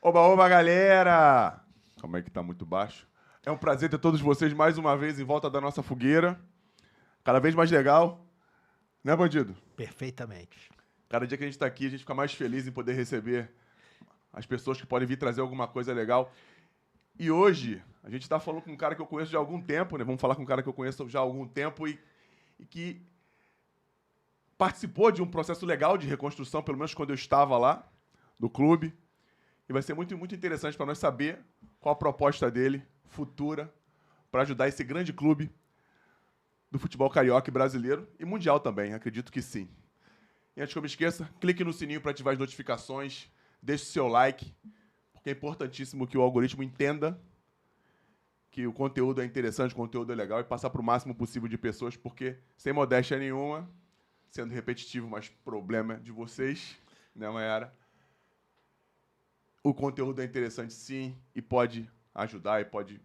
Oba, oba, galera! Calma aí que tá muito baixo. É um prazer ter todos vocês mais uma vez em volta da nossa fogueira. Cada vez mais legal. Né, bandido? Perfeitamente. Cada dia que a gente tá aqui, a gente fica mais feliz em poder receber as pessoas que podem vir trazer alguma coisa legal. E hoje, a gente tá falando com um cara que eu conheço já há algum tempo, né? Vamos falar com um cara que eu conheço já há algum tempo e que participou de um processo legal de reconstrução, pelo menos quando eu estava lá, do clube. E vai ser muito, muito interessante para nós saber qual a proposta dele, futura, para ajudar esse grande clube do futebol carioca e brasileiro e mundial também, acredito que sim. E antes que eu me esqueça, clique no sininho para ativar as notificações, deixe o seu like, porque é importantíssimo que o algoritmo entenda que o conteúdo é interessante, o conteúdo é legal e passar para o máximo possível de pessoas, porque, sem modéstia nenhuma, sendo repetitivo, mas problema de vocês, né, Mayara? O conteúdo é interessante, sim, e pode ajudar e pode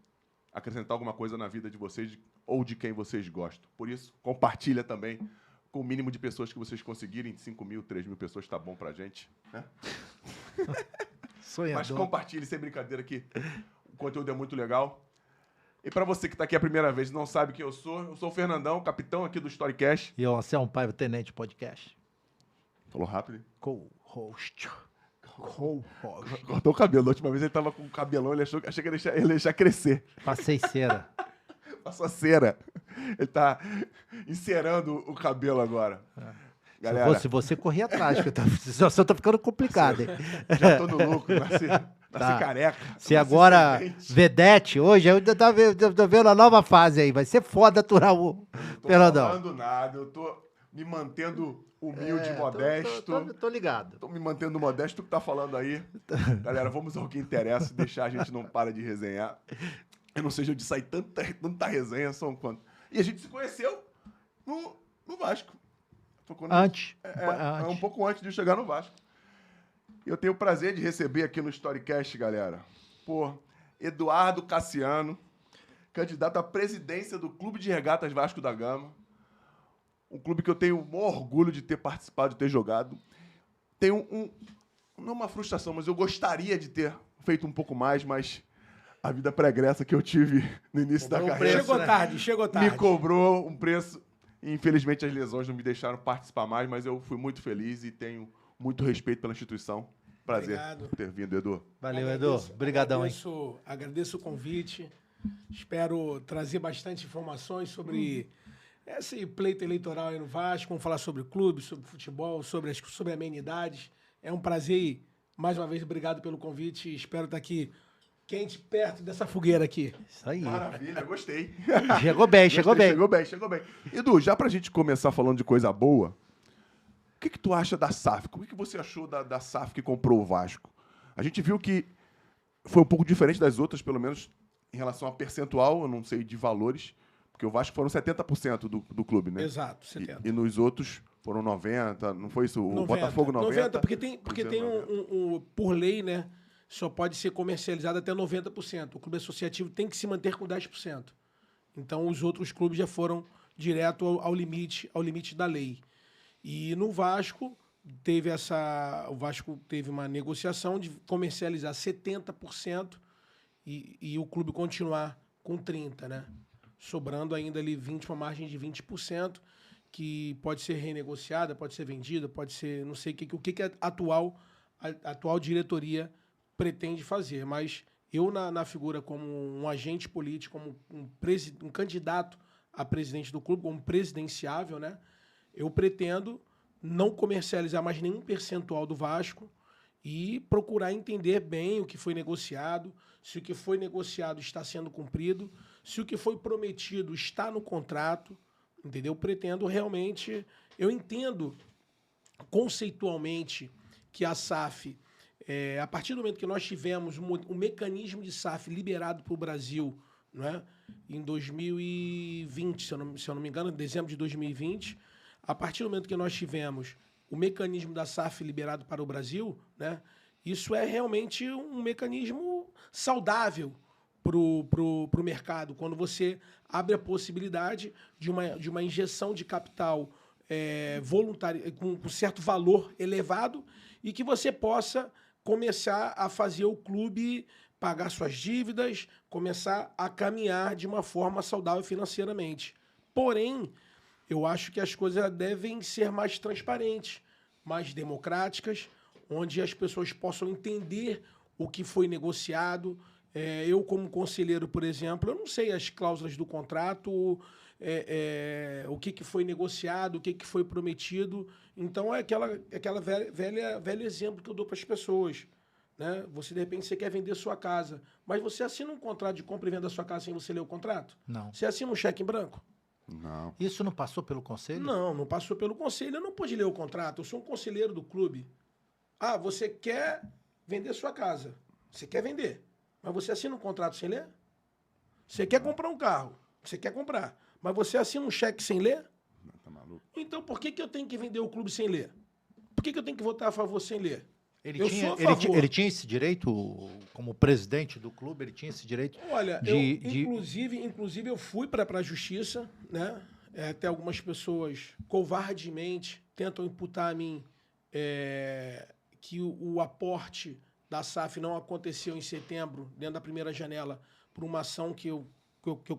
acrescentar alguma coisa na vida de vocês ou de quem vocês gostam. Por isso, compartilha também com o mínimo de pessoas que vocês conseguirem. 5 mil, 3 mil pessoas tá bom pra gente, né? Sonhador. Mas compartilhe, sem brincadeira, que o conteúdo é muito legal. E para você que está aqui a primeira vez e não sabe quem eu sou o Fernandão, capitão aqui do Storycast. E o Anselmo Paiva, Tenente Podcast. Falou rápido, hein? Co-host. Cortou o cabelo. Da última vez ele tava com o cabelão, achei que ele ia deixar crescer. Passei cera. Passou cera. Ele tá encerando o cabelo agora. Galera, Se você correr atrás, que a situação tá ficando complicada. já tô no lucro, nasci careca. Se agora Vedete, hoje, eu ainda tô vendo a nova fase aí. Vai ser foda aturar o Fernandão. Não tô falando nada, eu tô me mantendo humilde, modesto. Tô ligado. Tô me mantendo modesto, o que tá falando aí. Galera, vamos ao que interessa, deixar a gente não para de resenhar. Eu não sei de onde sai tanta resenha, são quanto. E a gente se conheceu no Vasco. Antes. Um pouco antes de eu chegar no Vasco. Eu tenho o prazer de receber aqui no Storycast, galera, Eduardo Cassiano, candidato à presidência do Clube de Regatas Vasco da Gama. Um clube que eu tenho o maior orgulho de ter participado, de ter jogado. Tenho não uma frustração, mas eu gostaria de ter feito um pouco mais, mas a vida pregressa que eu tive no início da carreira Chegou tarde. me cobrou um preço. E, infelizmente, as lesões não me deixaram participar mais, mas eu fui muito feliz e tenho muito respeito pela instituição. Prazer por ter vindo, Edu. Valeu, Edu. Obrigadão, hein? Agradeço o convite. Espero trazer bastante informações sobre esse pleito eleitoral aí no Vasco. Vamos falar sobre o clube, sobre futebol, sobre amenidades. É um prazer. Mais uma vez, obrigado pelo convite. Espero estar aqui quente, perto dessa fogueira aqui. Isso aí. Maravilha, gostei. Chegou bem. Chegou bem. Edu, já pra gente começar falando de coisa boa, o que tu acha da SAF? O que você achou da SAF que comprou o Vasco? A gente viu que foi um pouco diferente das outras, pelo menos em relação a percentual, eu não sei de valores, porque o Vasco foram 70% do clube, né? Exato, 70%. E nos outros foram 90%, não foi isso? O 90, Botafogo 90%. Porque tem por lei, né? Só pode ser comercializado até 90%. O clube associativo tem que se manter com 10%. Então, os outros clubes já foram direto ao limite da lei. E no Vasco, o Vasco teve uma negociação de comercializar 70% e o clube continuar com 30%, né? Sobrando ainda ali uma margem de 20%, que pode ser renegociada, pode ser vendida, pode ser, não sei o que a atual diretoria pretende fazer, mas eu na figura como um agente político, como um candidato a presidente do clube, como presidenciável, né? Eu pretendo não comercializar mais nenhum percentual do Vasco e procurar entender bem o que foi negociado, se o que foi negociado está sendo cumprido, se o que foi prometido está no contrato, entendeu? Pretendo realmente, eu entendo conceitualmente que a SAF, a partir do momento que nós tivemos um mecanismo de SAF liberado para o Brasil, não é? Em 2020, se eu não me engano, em dezembro de 2020, a partir do momento que nós tivemos o mecanismo da SAF liberado para o Brasil, né? Isso é realmente um mecanismo saudável para o mercado, quando você abre a possibilidade de uma injeção de capital voluntária, com certo valor elevado, e que você possa começar a fazer o clube pagar suas dívidas, começar a caminhar de uma forma saudável financeiramente. Porém, eu acho que as coisas devem ser mais transparentes, mais democráticas, onde as pessoas possam entender o que foi negociado. Eu, como conselheiro, por exemplo, eu não sei as cláusulas do contrato, o que foi negociado, o que foi prometido. Então, é aquela velho exemplo que eu dou para as pessoas. Né? Você, de repente, você quer vender sua casa, mas você assina um contrato de compra e venda da sua casa sem você ler o contrato? Não. Você assina um cheque em branco? Não. Isso não passou pelo conselho? Não, não passou pelo conselho. Eu não pude ler o contrato. Eu sou um conselheiro do clube. Ah, você quer vender sua casa. Você quer vender. Mas você assina um contrato sem ler? Você quer comprar um carro. Você quer comprar. Mas você assina um cheque sem ler? Não, tá maluco? Então por que eu tenho que vender o clube sem ler? Por que eu tenho que votar a favor sem ler? Ele Eu tinha, sou a favor. ele tinha esse direito, como presidente do clube, ele tinha esse direito? Olha, de... inclusive eu fui para a justiça, né? Até algumas pessoas covardemente tentam imputar a mim que o aporte da SAF não aconteceu em setembro, dentro da primeira janela, por uma ação que eu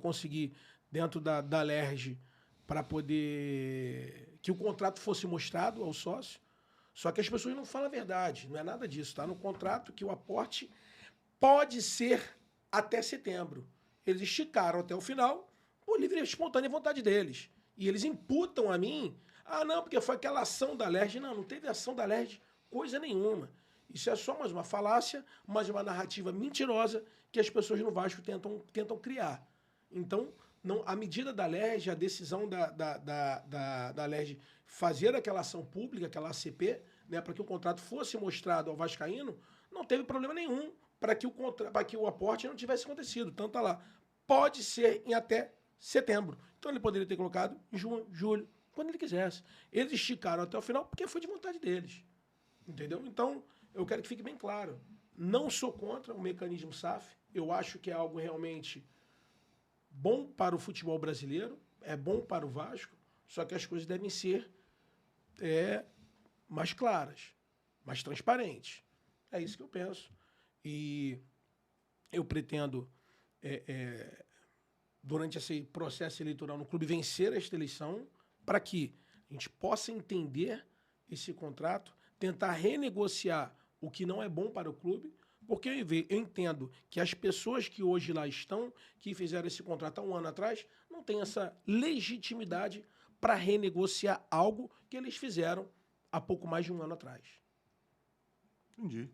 consegui dentro da LERJ para poder que o contrato fosse mostrado ao sócio. Só que as pessoas não falam a verdade, não é nada disso. Está no contrato que o aporte pode ser até setembro. Eles esticaram até o final por livre e espontânea vontade deles. E eles imputam a mim, não, porque foi aquela ação da LERJ. Não, não teve ação da LERJ coisa nenhuma. Isso é só mais uma falácia, mais uma narrativa mentirosa que as pessoas no Vasco tentam criar. Então, a medida da LERJ, a decisão da LERJ fazer aquela ação pública, aquela ACP, né, para que o contrato fosse mostrado ao vascaíno, não teve problema nenhum para que o aporte não tivesse acontecido. Então tá lá, pode ser em até setembro. Então ele poderia ter colocado em junho, julho, quando ele quisesse. Eles esticaram até o final porque foi de vontade deles. Entendeu? Então, eu quero que fique bem claro. Não sou contra o mecanismo SAF. Eu acho que é algo realmente bom para o futebol brasileiro, é bom para o Vasco, só que as coisas devem ser mais claras, mais transparentes. É isso que eu penso. E eu pretendo, durante esse processo eleitoral no clube, vencer esta eleição para que a gente possa entender esse contrato, tentar renegociar o que não é bom para o clube, porque eu entendo que as pessoas que hoje lá estão, que fizeram esse contrato há um ano atrás, não têm essa legitimidade para renegociar algo que eles fizeram há pouco mais de um ano atrás. Entendi.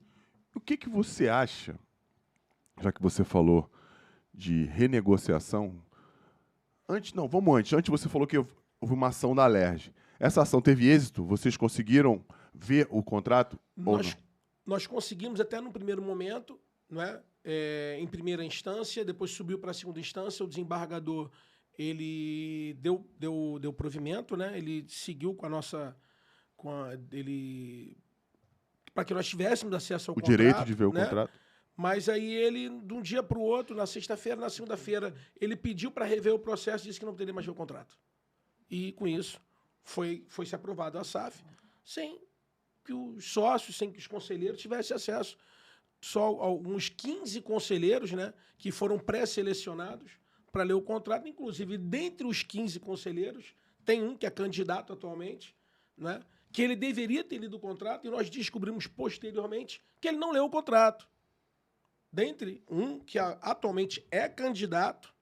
O que você acha, já que você falou de renegociação, antes você falou que houve uma ação da LERJ. Essa ação teve êxito? Vocês conseguiram ver o contrato ou não? Nós conseguimos até no primeiro momento, não é? Em primeira instância, depois subiu para a segunda instância, o desembargador ele deu provimento, né? Ele seguiu para que nós tivéssemos acesso ao contrato. O direito de ver o contrato. Mas aí ele, de um dia para o outro, na sexta-feira, na segunda-feira, ele pediu para rever o processo e disse que não poderia mais ver o contrato. E com isso foi-se aprovado a SAF, sem que os sócios, sem que os conselheiros tivessem acesso. Só alguns 15 conselheiros, né, que foram pré-selecionados para ler o contrato. Inclusive, dentre os 15 conselheiros, tem um que é candidato atualmente, né, que ele deveria ter lido o contrato e nós descobrimos posteriormente que ele não leu o contrato. Dentre um que atualmente é candidato,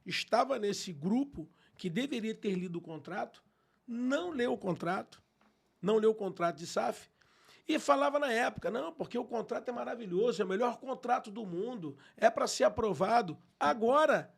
estava nesse grupo que deveria ter lido o contrato, não leu o contrato de SAF, e falava na época, não, porque o contrato é maravilhoso, é o melhor contrato do mundo, é para ser aprovado. Agora,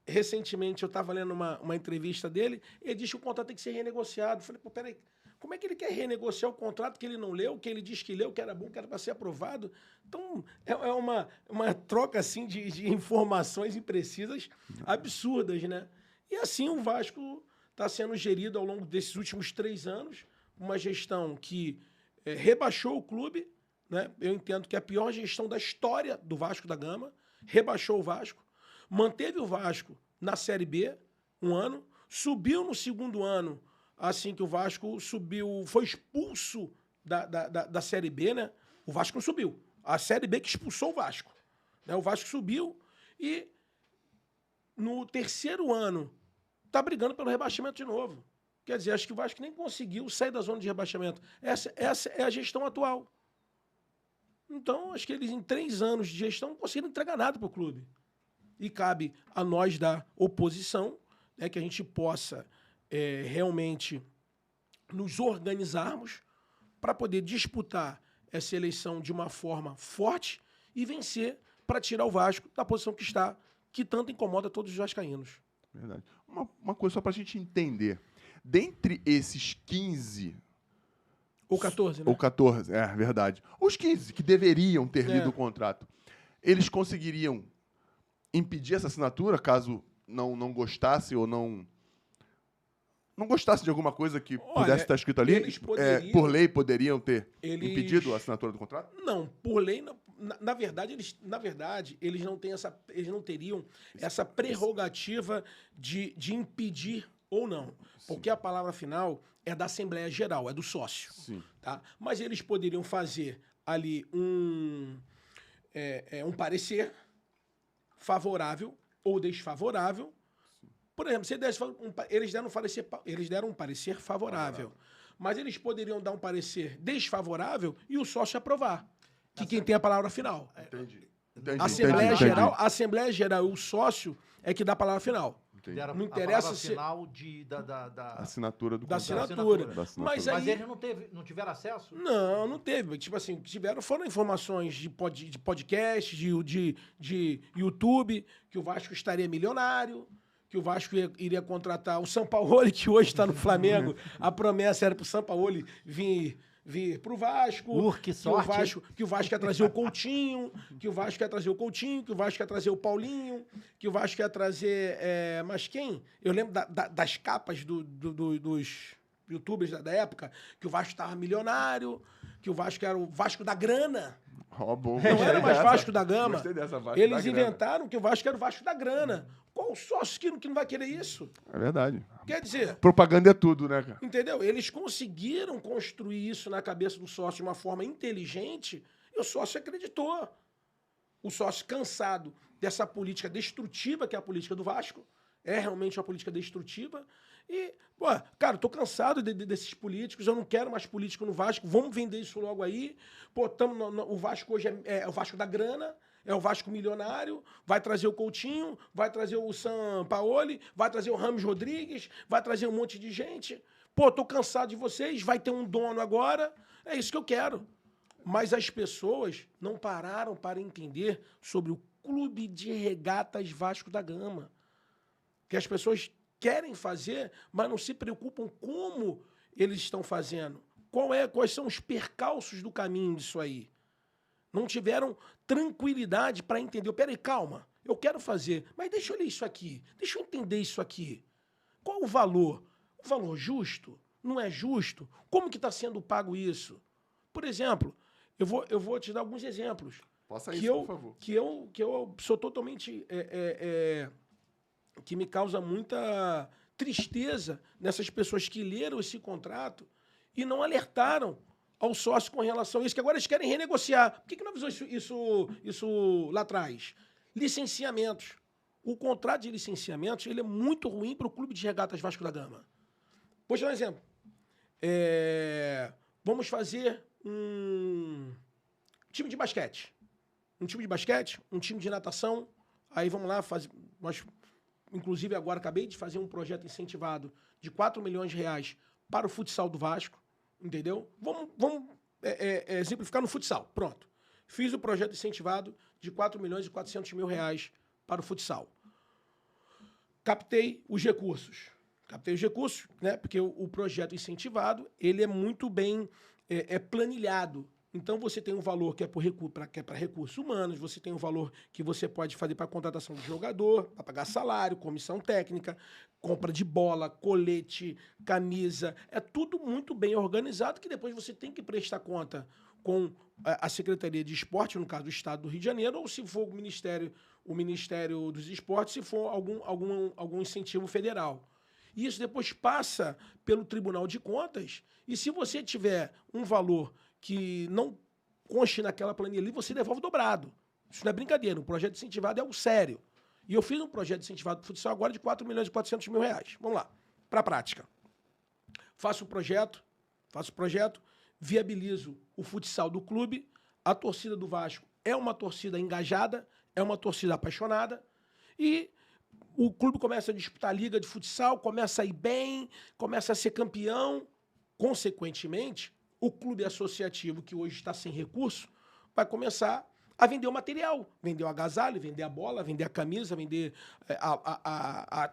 recentemente, eu estava lendo uma entrevista dele, ele disse que o contrato tem que ser renegociado. Eu falei, pô, peraí, como é que ele quer renegociar o contrato que ele não leu, que ele disse que leu, que era bom, que era para ser aprovado? Então, é uma troca assim de informações imprecisas, absurdas, né? E assim o Vasco está sendo gerido ao longo desses últimos 3 anos, uma gestão que rebaixou o clube, né? Eu entendo que é a pior gestão da história do Vasco da Gama, rebaixou o Vasco, manteve o Vasco na Série B um ano, subiu no segundo ano, assim que o Vasco subiu, foi expulso da Série B, né? O Vasco não subiu. A Série B que expulsou o Vasco. Né? O Vasco subiu e no terceiro ano tá brigando pelo rebaixamento de novo. Quer dizer, acho que o Vasco nem conseguiu sair da zona de rebaixamento. Essa é a gestão atual. Então, acho que eles, em 3 anos de gestão, não conseguiram entregar nada para o clube. E cabe a nós da oposição, né, que a gente possa realmente nos organizarmos para poder disputar essa eleição de uma forma forte e vencer para tirar o Vasco da posição que está, que tanto incomoda todos os vascaínos. Verdade. Uma coisa só para a gente entender. Dentre esses 15... Ou 14, né? Ou 14, verdade. Os 15 que deveriam ter lido o contrato, eles conseguiriam impedir essa assinatura caso não gostasse ou não gostasse de alguma coisa que pudesse estar escrito ali? Eles poderiam, por lei, poderiam ter impedido a assinatura do contrato? Não, por lei, na verdade, eles não teriam essa prerrogativa de impedir ou não. Sim. Porque a palavra final é da Assembleia Geral, é do sócio. Sim. Tá? Mas eles poderiam fazer ali um parecer favorável ou desfavorável. Por exemplo, eles deram um parecer favorável. Mas eles poderiam dar um parecer desfavorável e o sócio aprovar. Que quem tem a palavra final. Entendi. A Assembleia Geral e o sócio é que dá a palavra final. Deram não interessa a final da assinatura do da contrato. assinatura. Mas eles não tiveram acesso? Não teve. Tipo assim, foram informações de podcast, de YouTube, que o Vasco estaria milionário, que o Vasco iria contratar o Sampaoli, que hoje está no Flamengo. A promessa era para o Sampaoli vir pro Vasco, que sorte. Que o Vasco ia trazer o Coutinho, que o Vasco ia trazer o Paulinho, que o Vasco ia trazer... mas quem? Eu lembro das capas dos youtubers da época, que o Vasco estava milionário, que o Vasco era o Vasco da grana. Bom. Não era mais Vasco da Gama. Gostei dessa, Vasco Eles da inventaram que o Vasco era o Vasco da grana. Qual sócio que não vai querer isso? É verdade. Quer dizer... Propaganda é tudo, né, cara? Entendeu? Eles conseguiram construir isso na cabeça do sócio de uma forma inteligente e o sócio acreditou. O sócio cansado dessa política destrutiva, que é a política do Vasco, é realmente uma política destrutiva. E, cara, eu tô cansado desses políticos, eu não quero mais político no Vasco, vamos vender isso logo aí. Pô, o Vasco hoje é o Vasco da grana, é o Vasco milionário, vai trazer o Coutinho, vai trazer o Sampaoli, vai trazer o Rames Rodrigues, vai trazer um monte de gente. Pô, tô cansado de vocês, vai ter um dono agora, é isso que eu quero. Mas as pessoas não pararam para entender sobre o Clube de Regatas Vasco da Gama. Que as pessoas querem fazer, mas não se preocupam como eles estão fazendo. Quais são os percalços do caminho disso aí? Não tiveram tranquilidade para entender. Peraí, calma, eu quero fazer, mas deixa eu ler isso aqui, deixa eu entender isso aqui. Qual o valor? O valor justo? Não é justo? Como que está sendo pago isso? Por exemplo, eu vou te dar alguns exemplos. Faça isso, por favor. Que eu sou totalmente... que me causa muita tristeza nessas pessoas que leram esse contrato e não alertaram ao sócio com relação a isso, que agora eles querem renegociar. Por que não avisou isso lá atrás? Licenciamentos. O contrato de licenciamentos ele é muito ruim para o Clube de Regatas Vasco da Gama. Vou te dar um exemplo. Vamos fazer um time de basquete. Um time de natação. Aí vamos lá, inclusive agora acabei de fazer um projeto incentivado de 4 milhões de reais para o futsal do Vasco. Entendeu? Vamos exemplificar no futsal. Pronto. Fiz o projeto incentivado de 4 milhões e 400 mil reais para o futsal. Captei os recursos, né? Porque o projeto incentivado ele é muito bem planilhado. Então, você tem um valor que é para recursos humanos, você tem um valor que você pode fazer para contratação de jogador, para pagar salário, comissão técnica, compra de bola, colete, camisa. É tudo muito bem organizado que depois você tem que prestar conta com a Secretaria de Esporte, no caso do Estado do Rio de Janeiro, ou se for o Ministério dos Esportes, se for algum incentivo federal. E isso depois passa pelo Tribunal de Contas. E se você tiver um valor que não conste naquela planilha ali, você devolve dobrado. Isso não é brincadeira. Um projeto incentivado é algo sério. E eu fiz um projeto incentivado para o futsal agora de R$ 4.400.000. Vamos lá, para a prática. Faço o projeto, viabilizo o futsal do clube. A torcida do Vasco é uma torcida engajada, é uma torcida apaixonada. E o clube começa a disputar a liga de futsal, começa a ir bem, começa a ser campeão. Consequentemente, o clube associativo, que hoje está sem recurso, vai começar a vender o material. Vender o agasalho, vender a bola, vender a camisa, vender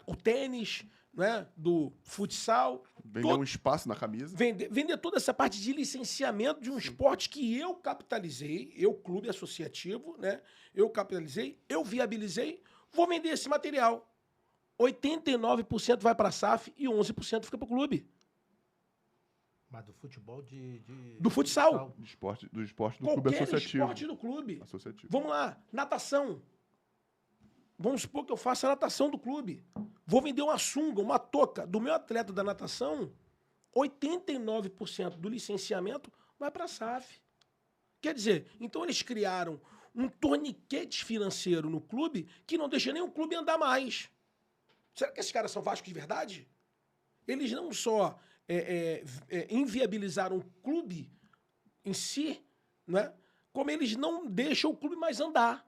o tênis, né, do futsal. Vender um espaço na camisa. Vender toda essa parte de licenciamento de um esporte que eu capitalizei, eu, clube associativo, né? Eu capitalizei, eu viabilizei, vou vender esse material. 89% vai para a SAF e 11% fica para o clube. Mas do futebol do futsal. Do esporte do clube Qualquer associativo. esporte do clube. Associativo. Vamos lá, natação. Vamos supor que eu faça a natação do clube. Vou vender uma sunga, uma touca do meu atleta da natação, 89% do licenciamento vai para a SAF. Quer dizer, então eles criaram um torniquete financeiro no clube que não deixa nem o clube andar mais. Será que esses caras são Vasco de verdade? Eles não só inviabilizaram o clube em si, né, como eles não deixam o clube mais andar.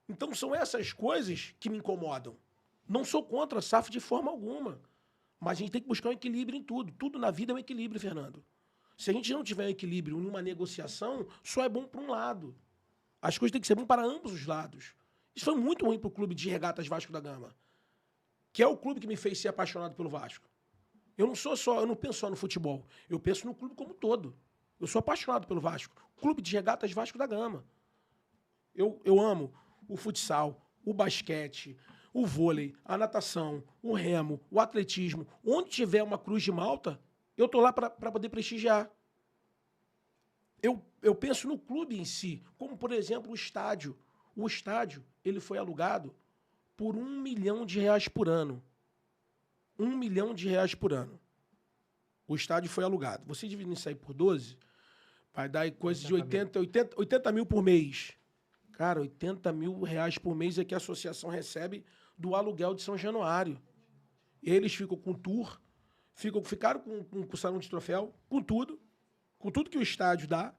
Então são essas coisas que me incomodam. Não sou contra a SAF de forma alguma, mas a gente tem que buscar um equilíbrio em tudo. Tudo na vida é um equilíbrio, Fernando. Se a gente não tiver um equilíbrio em uma negociação, só é bom para um lado. As coisas têm que ser bom para ambos os lados. Isso foi muito ruim para o clube de regatas Vasco da Gama, que é o clube que me fez ser apaixonado pelo Vasco. Eu não penso só no futebol, eu penso no clube como um todo. Eu sou apaixonado pelo Vasco. Clube de regatas Vasco da Gama. Eu amo o futsal, o basquete, o vôlei, a natação, o remo, o atletismo. Onde tiver uma Cruz de Malta, eu tô lá para poder prestigiar. Eu penso no clube em si, como, por exemplo, o estádio. O estádio, ele foi alugado por R$ 1 milhão por ano. R$ 1 milhão por ano. O estádio foi alugado. Você dividindo isso aí por 12, vai dar coisa de 80 mil por mês. Cara, 80 mil reais por mês é que a associação recebe do aluguel de São Januário. Eles ficam com tour, ficaram com o salão de troféu, com tudo que o estádio dá,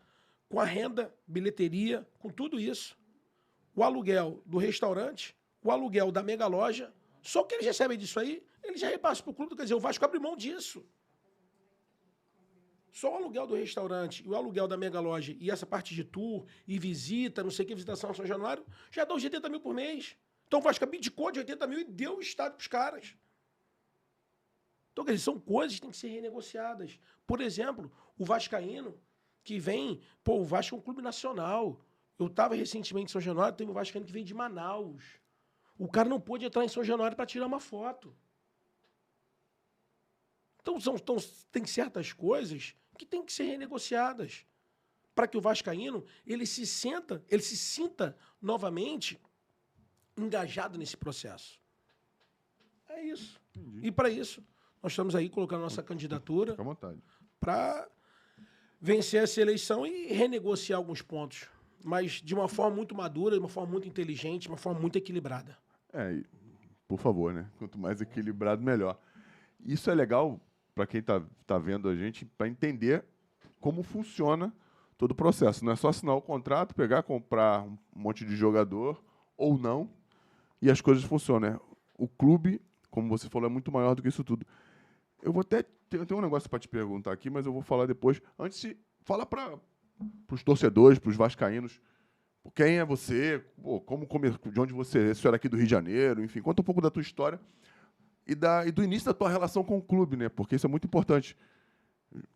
com a renda, bilheteria, com tudo isso. O aluguel do restaurante, o aluguel da mega loja, só o que eles recebem disso aí, eles já repassam para o clube, quer dizer, o Vasco abre mão disso. Só o aluguel do restaurante e o aluguel da mega loja e essa parte de tour e visita, não sei o que, visitação a São Januário, já dá uns 80 mil por mês. Então o Vasco abdicou de 80 mil e deu o estádio para os caras. Então, quer dizer, são coisas que têm que ser renegociadas. Por exemplo, o vascaíno que vem... Pô, o Vasco é um clube nacional. Eu estava recentemente em São Januário, tem um vascaíno que vem de Manaus. O cara não pôde entrar em São Januário para tirar uma foto. Então, tem certas coisas que têm que ser renegociadas para que o vascaíno ele se sinta novamente engajado nesse processo. É isso. Entendi. E para isso, nós estamos aí colocando nossa candidatura para vencer essa eleição e renegociar alguns pontos, mas de uma forma muito madura, de uma forma muito inteligente, de uma forma muito equilibrada. Por favor, né? Quanto mais equilibrado, melhor. Isso é legal para quem tá vendo a gente, para entender como funciona todo o processo. Não é só assinar o contrato, pegar, comprar um monte de jogador ou não, e as coisas funcionam, né? O clube, como você falou, é muito maior do que isso tudo. Eu vou até... Tem um negócio para te perguntar aqui, mas eu vou falar depois. Antes, fala para os torcedores, para os vascaínos, quem é você, de onde você é, se era aqui do Rio de Janeiro, enfim, conta um pouco da tua história e do início da tua relação com o clube, né? Porque isso é muito importante.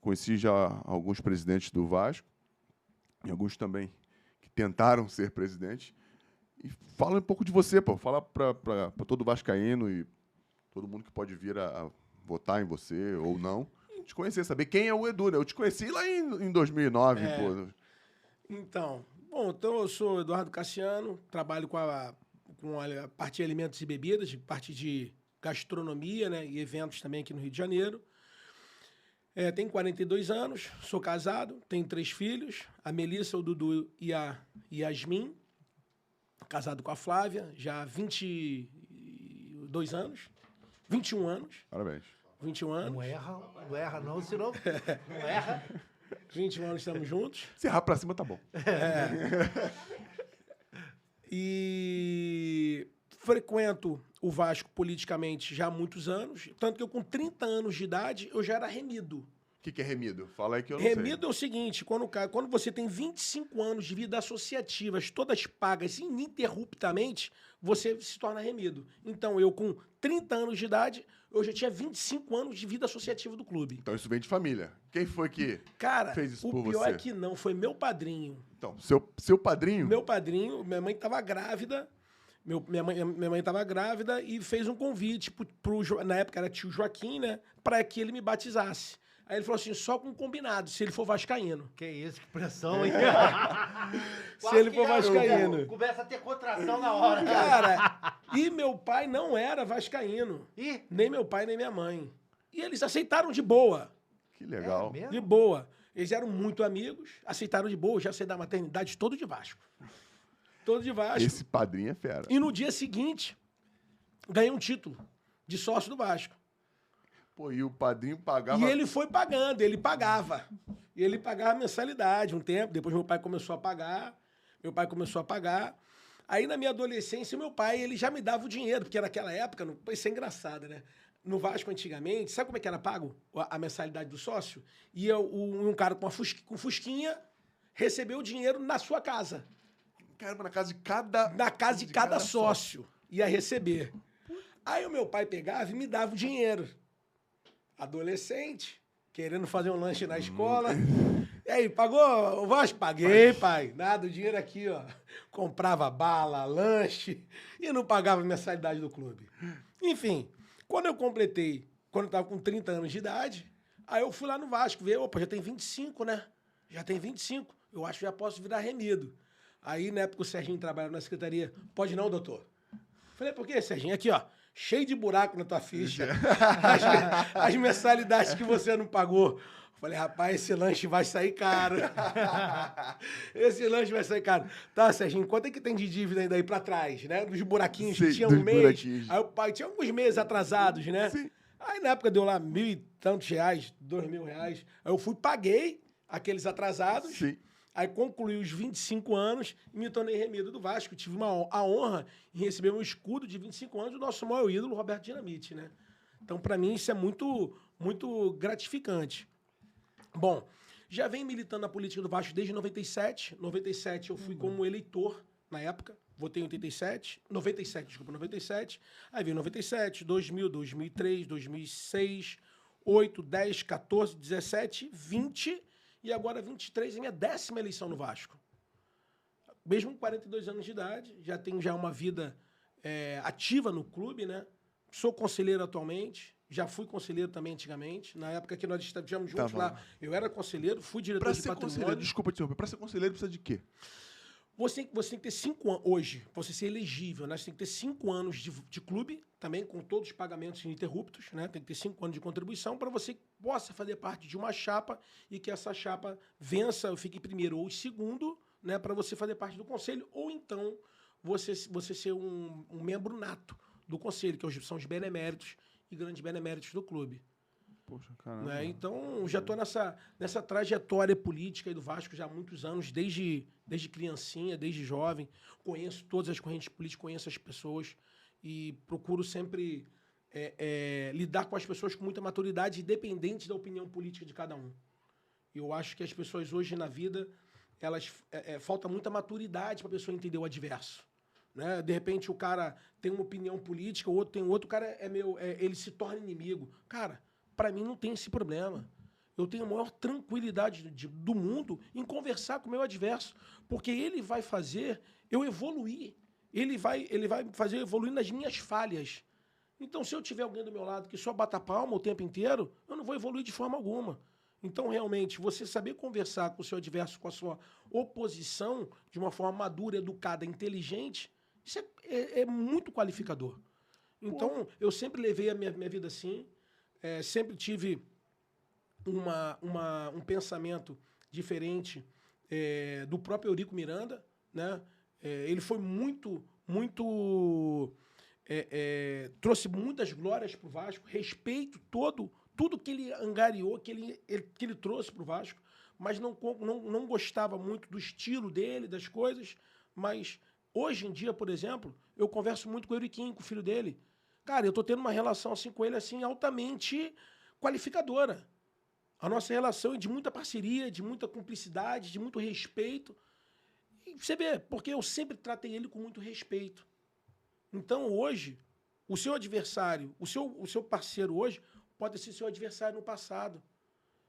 Conheci já alguns presidentes do Vasco, e alguns também que tentaram ser presidentes. E fala um pouco de você, pô. Fala para todo vascaíno e todo mundo que pode vir a votar em você ou não. Te conhecer, saber quem é o Edu, né? Eu te conheci lá em 2009, pô. Então eu sou Eduardo Cassiano, trabalho com a parte de alimentos e bebidas, parte de gastronomia, né, e eventos também aqui no Rio de Janeiro. Tenho 42 anos, sou casado, tenho 3 filhos, a Melissa, o Dudu e a Yasmin, casado com a Flávia, já há 22 anos, 21 anos. Parabéns. 21 anos. Não erra não, senão não erra. 21 anos estamos juntos. Se errar pra cima, tá bom. E frequento o Vasco politicamente já há muitos anos, tanto que eu com 30 anos de idade, eu já era remido. O que é remido? Fala aí que eu não Remido é o seguinte, quando você tem 25 anos de vida associativas, todas pagas ininterruptamente, você se torna remido. Então, eu com 30 anos de idade, eu já tinha 25 anos de vida associativa do clube. Então isso vem de família. Quem foi que fez isso por você? O pior é que não, foi meu padrinho. Então, seu padrinho? Meu padrinho, minha mãe estava grávida, minha mãe estava grávida e fez um convite na época era tio Joaquim, né, para que ele me batizasse. Aí ele falou assim, só com combinado, se ele for vascaíno. Que isso, que pressão, hein? Se ele for vascaíno. Começa a ter contração na hora. Cara, e meu pai não era vascaíno. Ih. Nem meu pai, nem minha mãe. E eles aceitaram de boa. Que legal. É mesmo? De boa. Eles eram muito amigos, aceitaram de boa. Eu já sei da maternidade todo de Vasco. Todo de Vasco. Esse padrinho é fera. E no dia seguinte, ganhei um título de sócio do Vasco. Pô, e o padrinho pagava... E ele foi pagando, ele pagava. E ele pagava mensalidade um tempo. Depois meu pai começou a pagar. Aí na minha adolescência, meu pai ele já me dava o dinheiro, porque naquela época, isso é engraçado, né? No Vasco antigamente, sabe como é que era pago a mensalidade do sócio? Ia um cara com fusquinha receber o dinheiro na sua casa. Caramba, na casa de cada... Na casa de cada sócio ia receber. Aí o meu pai pegava e me dava o dinheiro. Adolescente, querendo fazer um lanche na escola. E aí, pagou o Vasco? Paguei, pai. Nada, o dinheiro aqui, ó. Comprava bala, lanche e não pagava a mensalidade do clube. Enfim, quando eu tava com 30 anos de idade, aí eu fui lá no Vasco ver, opa, já tem 25, né? Já tem 25. Eu acho que já posso virar remido. Aí, na época, o Serginho trabalhava na secretaria. Pode não, doutor? Falei, por quê, Serginho? Aqui, ó. Cheio de buraco na tua ficha. As mensalidades que você não pagou. Falei, rapaz, esse lanche vai sair caro. Esse lanche vai sair caro. Tá, Serginho, quanto é que tem de dívida ainda aí pra trás, né? Dos buraquinhos que tinha um mês. Buraquinhos. Aí o pai tinha alguns meses atrasados, né? Sim. Aí na época deu lá 1.000 e tantos reais, 2.000 reais. Aí eu fui, paguei aqueles atrasados. Sim. Aí concluí os 25 anos e me tornei remido do Vasco. Tive a honra em receber um escudo de 25 anos do nosso maior ídolo, Roberto Dinamite, né? Então, para mim, isso é muito, muito gratificante. Bom, já venho militando na política do Vasco desde 97. 97 eu fui como eleitor na época. Votei em 97. Aí veio 97, 2000, 2003, 2006, 8, 10, 14, 17, 20... E agora 23 é minha 10ª eleição no Vasco. Mesmo com 42 anos de idade, já tenho uma vida ativa no clube, né? Sou conselheiro atualmente, já fui conselheiro também antigamente. Na época que nós estivemos juntos lá, eu era conselheiro, fui diretor de patrimônio. Desculpa te interromper, para ser conselheiro precisa de quê? Você tem que ter 5 anos, hoje, para você ser elegível, né? Você tem que ter 5 anos de clube, também com todos os pagamentos ininterruptos, né? Tem que ter 5 anos de contribuição para você possa fazer parte de uma chapa e que essa chapa vença, fique em primeiro ou em segundo, né? Para você fazer parte do conselho, ou então você ser um membro nato do conselho, que são os beneméritos e grandes beneméritos do clube. Poxa, caramba. Né? Então, já estou nessa trajetória política aí do Vasco já há muitos anos, desde criancinha, desde jovem. Conheço todas as correntes políticas, conheço as pessoas e procuro sempre lidar com as pessoas com muita maturidade, independente da opinião política de cada um. Eu acho que as pessoas hoje na vida, falta muita maturidade para a pessoa entender o adverso. Né? De repente, o cara tem uma opinião política, o outro tem outro, o cara ele se torna inimigo. Cara, para mim não tem esse problema. Eu tenho a maior tranquilidade do mundo em conversar com o meu adverso, porque ele vai fazer eu evoluir. Ele vai fazer eu evoluir nas minhas falhas. Então, se eu tiver alguém do meu lado que só bata palma o tempo inteiro, eu não vou evoluir de forma alguma. Então, realmente, você saber conversar com o seu adverso, com a sua oposição, de uma forma madura, educada, inteligente, isso é muito qualificador. Então, eu sempre levei a minha vida assim, sempre tive um pensamento diferente do próprio Eurico Miranda, né? Ele foi trouxe muitas glórias para o Vasco, respeito tudo que ele angariou, que ele trouxe para o Vasco, mas não gostava muito do estilo dele, das coisas, mas hoje em dia, por exemplo, eu converso muito com o Euriquinho, com o filho dele. Cara, eu tô tendo uma relação assim com ele assim altamente qualificadora. A nossa relação é de muita parceria, de muita cumplicidade, de muito respeito. E você vê, porque eu sempre tratei ele com muito respeito. Então, hoje, o seu adversário, o seu parceiro hoje, pode ser seu adversário no passado,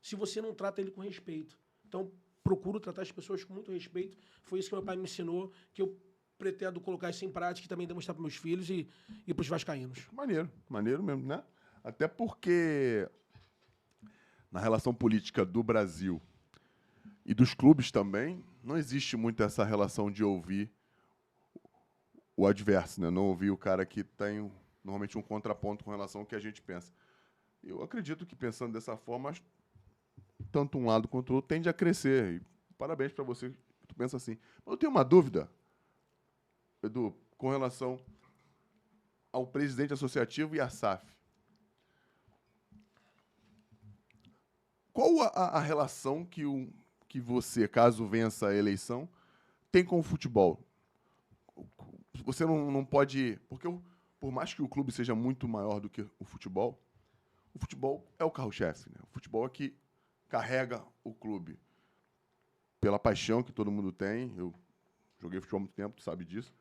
se você não trata ele com respeito. Então, procuro tratar as pessoas com muito respeito. Foi isso que meu pai me ensinou, que eu pretendo colocar isso em prática e também demonstrar para meus filhos e para os vascaínos. Maneiro mesmo, né? Até porque na relação política do Brasil e dos clubes também, não existe muito essa relação de ouvir o adverso, né? Não ouvir o cara que tem normalmente um contraponto com relação ao que a gente pensa. Eu acredito que pensando dessa forma, tanto um lado quanto o outro tende a crescer. E parabéns para você que tu pensa assim. Mas eu tenho uma dúvida, Edu, com relação ao presidente associativo e à SAF. Qual a relação que você, caso vença a eleição, tem com o futebol? Você não pode... Porque por mais que o clube seja muito maior do que o futebol é o carro-chefe, né? O futebol é que carrega o clube. Pela paixão que todo mundo tem. Eu joguei futebol há muito tempo, tu sabe disso.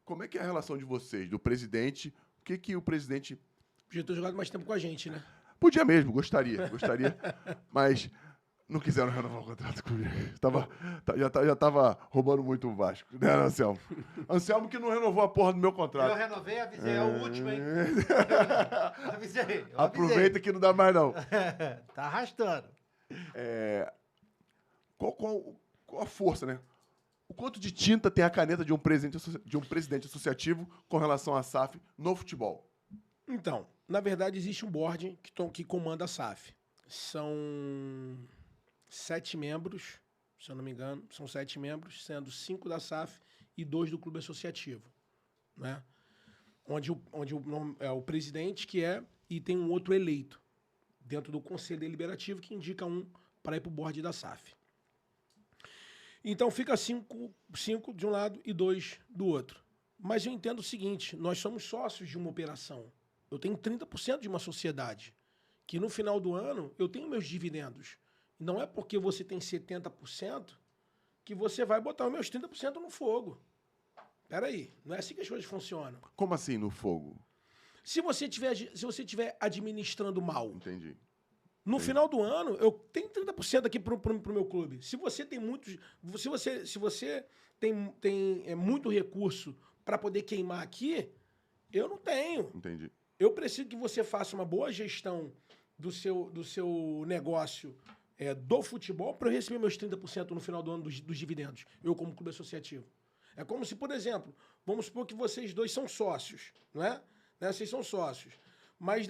Como é que é a relação de vocês, do presidente? O que o presidente... Podia ter jogado mais tempo com a gente, né? Podia mesmo, gostaria. Mas não quiseram renovar o contrato comigo. Já estava roubando muito o Vasco, né, Anselmo? Anselmo que não renovou a porra do meu contrato. Eu renovei, avisei, é o último, hein? Avisei. Aproveita que não dá mais, não. Tá arrastando. Qual a força, né? O quanto de tinta tem a caneta de um presidente associativo com relação à SAF no futebol? Então, na verdade, existe um board que comanda a SAF. São 7 membros, se eu não me engano. São 7 membros, sendo 5 da SAF e 2 do clube associativo. Né? Onde o presidente e tem um outro eleito dentro do conselho deliberativo que indica um para ir para o board da SAF. Então fica 5 de um lado e 2 do outro. Mas eu entendo o seguinte, nós somos sócios de uma operação. Eu tenho 30% de uma sociedade, que no final do ano eu tenho meus dividendos. Não é porque você tem 70% que você vai botar os meus 30% no fogo. Peraí, não é assim que as coisas funcionam. Como assim no fogo? Se você estiver administrando mal. Entendi. No final do ano, eu tenho 30% aqui pro meu clube. Se você tem muitos. Se você tem muito recurso para poder queimar aqui, eu não tenho. Entendi. Eu preciso que você faça uma boa gestão do seu negócio do futebol para eu receber meus 30% no final do ano dos dividendos. Eu, como clube associativo. É como se, por exemplo, vamos supor que vocês dois são sócios, não é? Vocês são sócios. Mas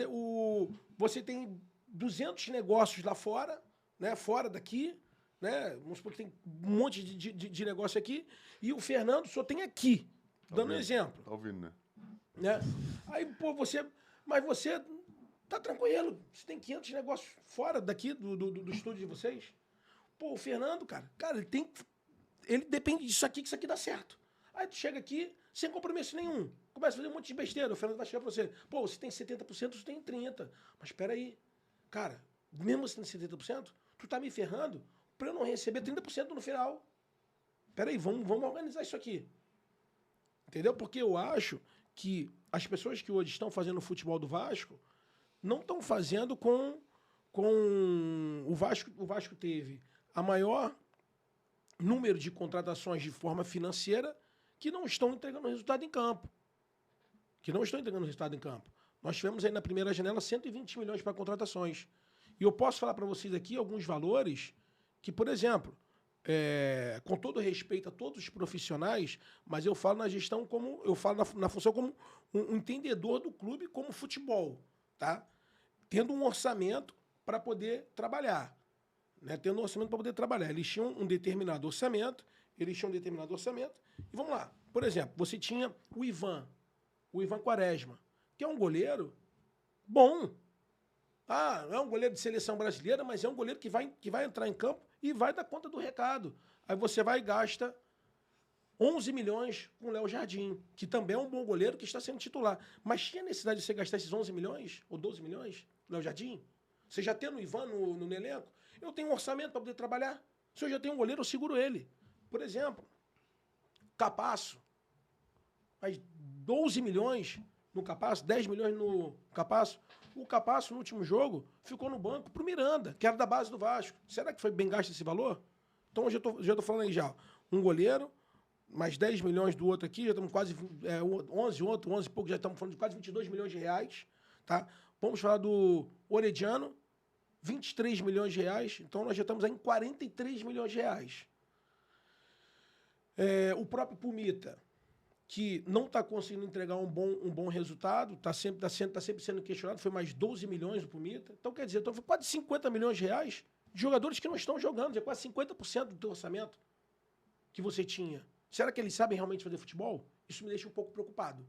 você tem 200 negócios lá fora, né? Fora daqui, né? Vamos supor que tem um monte de negócio aqui, e o Fernando só tem aqui, dando um exemplo. Tá ouvindo, né? Aí, pô, mas você tá tranquilo, você tem 500 negócios fora daqui do estúdio de vocês. Pô, o Fernando, cara, ele depende disso aqui, que isso aqui dá certo. Aí tu chega aqui, sem compromisso nenhum, começa a fazer um monte de besteira, o Fernando vai chegar pra você, pô, você tem 70%, você tem 30%, mas espera aí, cara, mesmo você tem 70%, tu tá me ferrando pra eu não receber 30% no final. Espera aí, vamos organizar isso aqui. Entendeu? Porque eu acho que as pessoas que hoje estão fazendo o futebol do Vasco não estão fazendo com o Vasco. O Vasco teve a maior número de contratações de forma financeira que não estão entregando resultado em campo. Nós tivemos aí na primeira janela 120 milhões para contratações. E eu posso falar para vocês aqui alguns valores que, por exemplo, com todo respeito a todos os profissionais, mas eu falo na gestão como, eu falo na função como um entendedor do clube como futebol, tá? Tendo um orçamento para poder trabalhar, né? Tendo um orçamento para poder trabalhar. Eles tinham um determinado orçamento, e vamos lá. Por exemplo, você tinha o Ivan Quaresma, que é um goleiro bom. Ah, não é um goleiro de seleção brasileira, mas é um goleiro que vai entrar em campo e vai dar conta do recado. Aí você vai e gasta 11 milhões com o Léo Jardim, que também é um bom goleiro que está sendo titular. Mas tinha necessidade de você gastar esses 11 milhões ou 12 milhões no Léo Jardim? Você já tendo o Ivan no elenco? Eu tenho um orçamento para poder trabalhar. Se eu já tenho um goleiro, eu seguro ele. Por exemplo, Capasso. Mas 12 milhões no Capasso, 10 milhões no Capasso. O Capasso, no último jogo, ficou no banco pro Miranda, que era da base do Vasco. Será que foi bem gasto esse valor? Então, eu já tô falando aí já. Um goleiro, mais 10 milhões do outro aqui, já estamos quase 11 e pouco, já estamos falando de quase 22 milhões de reais. Tá? Vamos falar do Orediano, 23 milhões de reais. Então, nós já estamos aí em 43 milhões de reais. O próprio Pumita, que não está conseguindo entregar um bom resultado, está sempre sendo questionado, foi mais 12 milhões do Pumita. Então, quer dizer, foi quase 50 milhões de reais de jogadores que não estão jogando, é quase 50% do teu orçamento que você tinha. Será que eles sabem realmente fazer futebol? Isso me deixa um pouco preocupado.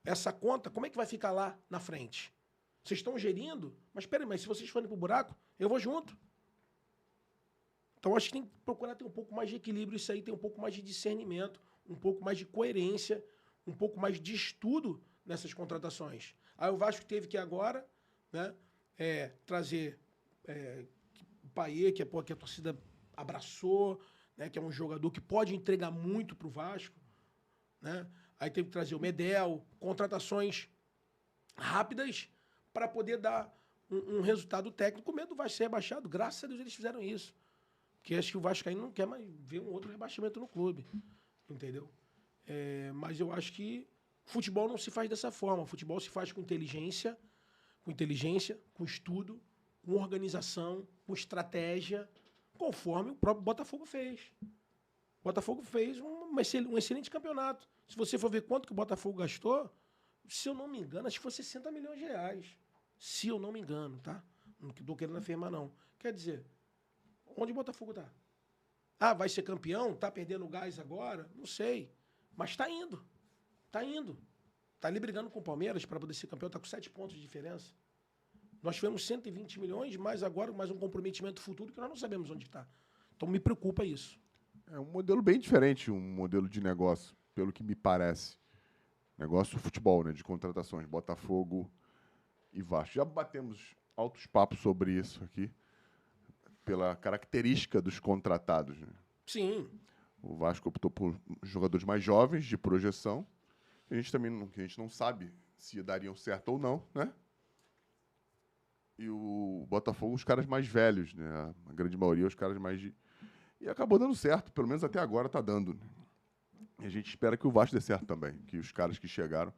Essa conta, como é que vai ficar lá na frente? Vocês estão gerindo, mas peraí, mas se vocês forem pro buraco, eu vou junto. Então, acho que tem que procurar ter um pouco mais de equilíbrio, isso aí, ter um pouco mais de discernimento, um pouco mais de coerência, um pouco mais de estudo nessas contratações. Aí o Vasco teve que agora, né, trazer o Payet, que a torcida abraçou, né, que é um jogador que pode entregar muito para o Vasco. Né? Aí teve que trazer o Medel, contratações rápidas para poder dar um resultado técnico. O medo do Vasco ser rebaixado, graças a Deus eles fizeram isso. Porque acho que o Vasco aí não quer mais ver um outro rebaixamento no clube. Entendeu? Mas eu acho que futebol não se faz dessa forma. Futebol se faz com inteligência, com estudo, com organização, com estratégia, conforme o próprio Botafogo fez. O Botafogo fez um excelente campeonato. Se você for ver quanto que o Botafogo gastou, se eu não me engano, acho que foi 60 milhões de reais. Se eu não me engano, tá? Não estou querendo afirmar, não. Quer dizer, onde o Botafogo está? Ah, vai ser campeão? Tá perdendo gás agora? Não sei. Mas tá indo. Tá indo. Tá ali brigando com o Palmeiras para poder ser campeão. Tá com 7 pontos de diferença. Nós tivemos 120 milhões, mas agora mais um comprometimento futuro que nós não sabemos onde está. Então me preocupa isso. É um modelo bem diferente, um modelo de negócio, pelo que me parece. Negócio do futebol, né? De contratações. Botafogo e Vasco. Já batemos altos papos sobre isso aqui. Pela característica dos contratados. Né? Sim. O Vasco optou por jogadores mais jovens, de projeção. A gente não sabe se dariam certo ou não, né? E o Botafogo, os caras mais velhos, né? A grande maioria, os caras mais de... E acabou dando certo, pelo menos até agora está dando. Né? E a gente espera que o Vasco dê certo também, que os caras que chegaram...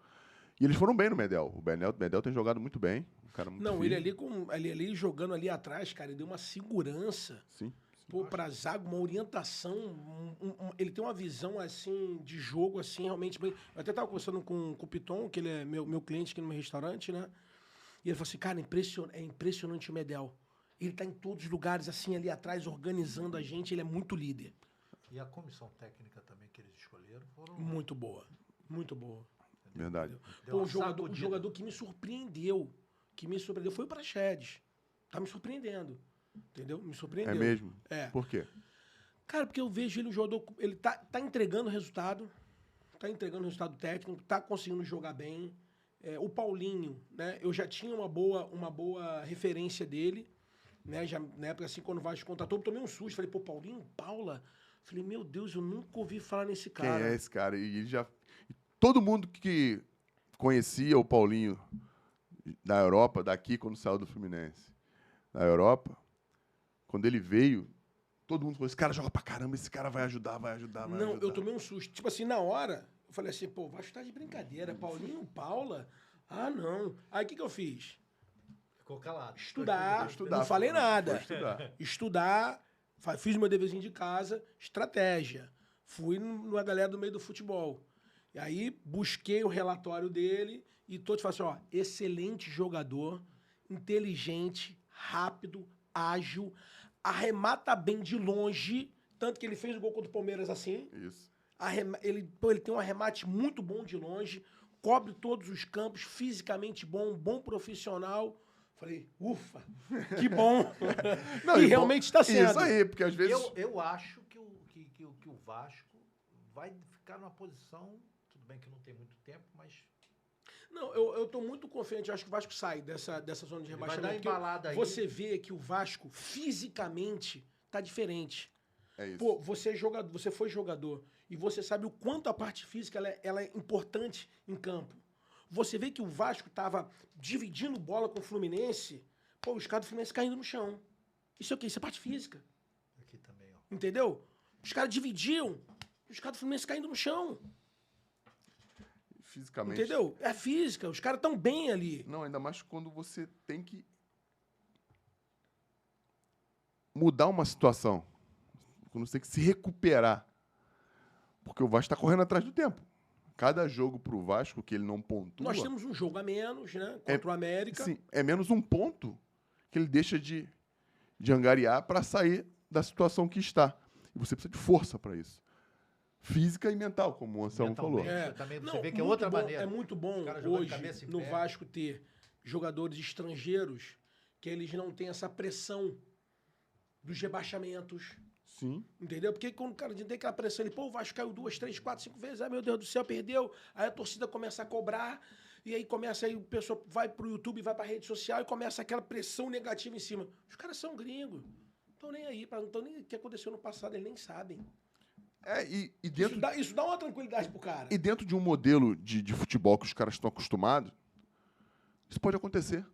E eles foram bem no Medel. O Medel tem jogado muito bem. Um cara muito não, firme. ele ali jogando ali atrás, cara, ele deu uma segurança. Sim. Pô, pra zaga, uma orientação. Ele tem uma visão, assim, de jogo, assim, realmente bem... Eu até tava conversando com o Piton, que ele é meu cliente aqui no meu restaurante, né? E ele falou assim, cara, é impressionante o Medel. Ele tá em todos os lugares, assim, ali atrás, organizando a gente. Ele é muito líder. E a comissão técnica também que eles escolheram foram... Muito boa. Muito boa. Verdade. Pô, o jogador que me surpreendeu foi o Praxedes. Tá me surpreendendo. Entendeu? Me surpreendeu. É mesmo? É. Por quê? Cara, porque eu vejo ele um jogador... Ele tá entregando resultado. Tá entregando resultado técnico. Tá conseguindo jogar bem. O Paulinho, né? Eu já tinha uma boa referência dele. Né? Já, na época, assim, quando o Vasco contratou, eu tomei um susto. Falei, pô, Paulinho, Paula? Falei, meu Deus, eu nunca ouvi falar nesse cara. Quem é esse cara? E ele já... Todo mundo que conhecia o Paulinho da Europa, daqui, quando saiu do Fluminense, da Europa, quando ele veio, todo mundo falou, esse cara joga pra caramba, esse cara vai ajudar. Não, eu tomei um susto. Tipo assim, na hora, eu falei assim, pô, vai estar de brincadeira. Paulinho, Paula? Ah, não. Aí o que eu fiz? Ficou calado. Estudar. Não falei nada. Estudar. Estudar, Fiz meu deverzinho de casa, estratégia. Fui numa galera do meio do futebol. E aí busquei o relatório dele e todos falaram assim, ó, excelente jogador, inteligente, rápido, ágil, arremata bem de longe, tanto que ele fez o gol contra o Palmeiras assim. Isso. Ele tem um arremate muito bom de longe, cobre todos os campos, fisicamente bom, bom profissional. Falei, ufa, que bom. Não, e realmente está sendo. Isso aí, porque às vezes... Eu acho que o Vasco vai ficar numa posição, tudo bem que não tem muito tempo, mas... Não, eu tô muito confiante. Eu acho que o Vasco sai dessa zona de Ele rebaixamento. vai dar embalada aí. Você vê que o Vasco, fisicamente, tá diferente. É isso. Pô, você foi jogador e você sabe o quanto a parte física ela é importante em campo. Você vê que o Vasco tava dividindo bola com o Fluminense, pô, os caras do Fluminense caindo no chão. Isso é o quê? Isso é parte física. Aqui também, ó. Entendeu? Os caras dividiam, os caras do Fluminense caindo no chão. Fisicamente. Entendeu? É física, os caras tão bem ali. Não, ainda mais quando você tem que mudar uma situação. Quando você tem que se recuperar. Porque o Vasco está correndo atrás do tempo. Cada jogo pro Vasco que ele não pontua... Nós temos um jogo a menos, né? Contra o América. Sim, é menos um ponto que ele deixa de angariar para sair da situação que está. E você precisa de força para isso. Física e mental, como o Anselmo falou. Mentalmente. Também você vê que é outra maneira. É muito bom Os caras jogando hoje cabeça em no pé. Vasco ter jogadores estrangeiros que eles não têm essa pressão dos rebaixamentos. Sim. Entendeu? Porque quando o cara tem aquela pressão, ele, pô, o Vasco caiu 2, 3, 4, 5 vezes, ai meu Deus do céu, perdeu. Aí a torcida começa a cobrar, e aí o pessoal vai pro YouTube, vai pra rede social e começa aquela pressão negativa em cima. Os caras são gringos. Não estão nem aí, não estão nem o que aconteceu no passado, eles nem sabem. E dentro, Isso dá uma tranquilidade pro cara. e dentro de um modelo de futebol que os caras estão acostumados, isso pode acontecer.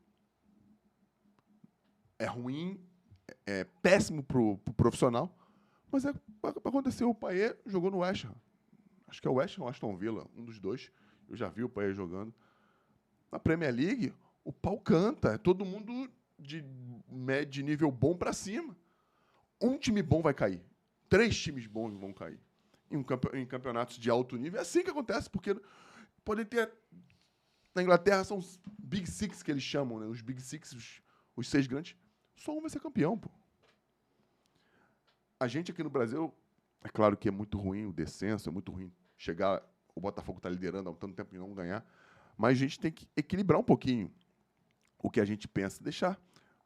É ruim, é péssimo pro profissional, mas aconteceu. O Payet jogou no West Ham. Acho que é o West Ham ou Aston Villa, um dos dois. Eu já vi o Payet jogando. Na Premier League, o pau canta. É todo mundo de nível bom para cima. Um time bom vai cair. 3 times bons vão cair. Em campeonatos de alto nível. É assim que acontece, porque podem ter... Na Inglaterra são os Big Six que eles chamam, né? Os Big Six, os 6 grandes. Só um vai ser campeão, pô. A gente aqui no Brasil, é claro que é muito ruim o descenso, é muito ruim chegar... O Botafogo está liderando há tanto tempo e não ganhar. Mas a gente tem que equilibrar um pouquinho o que a gente pensa. Deixar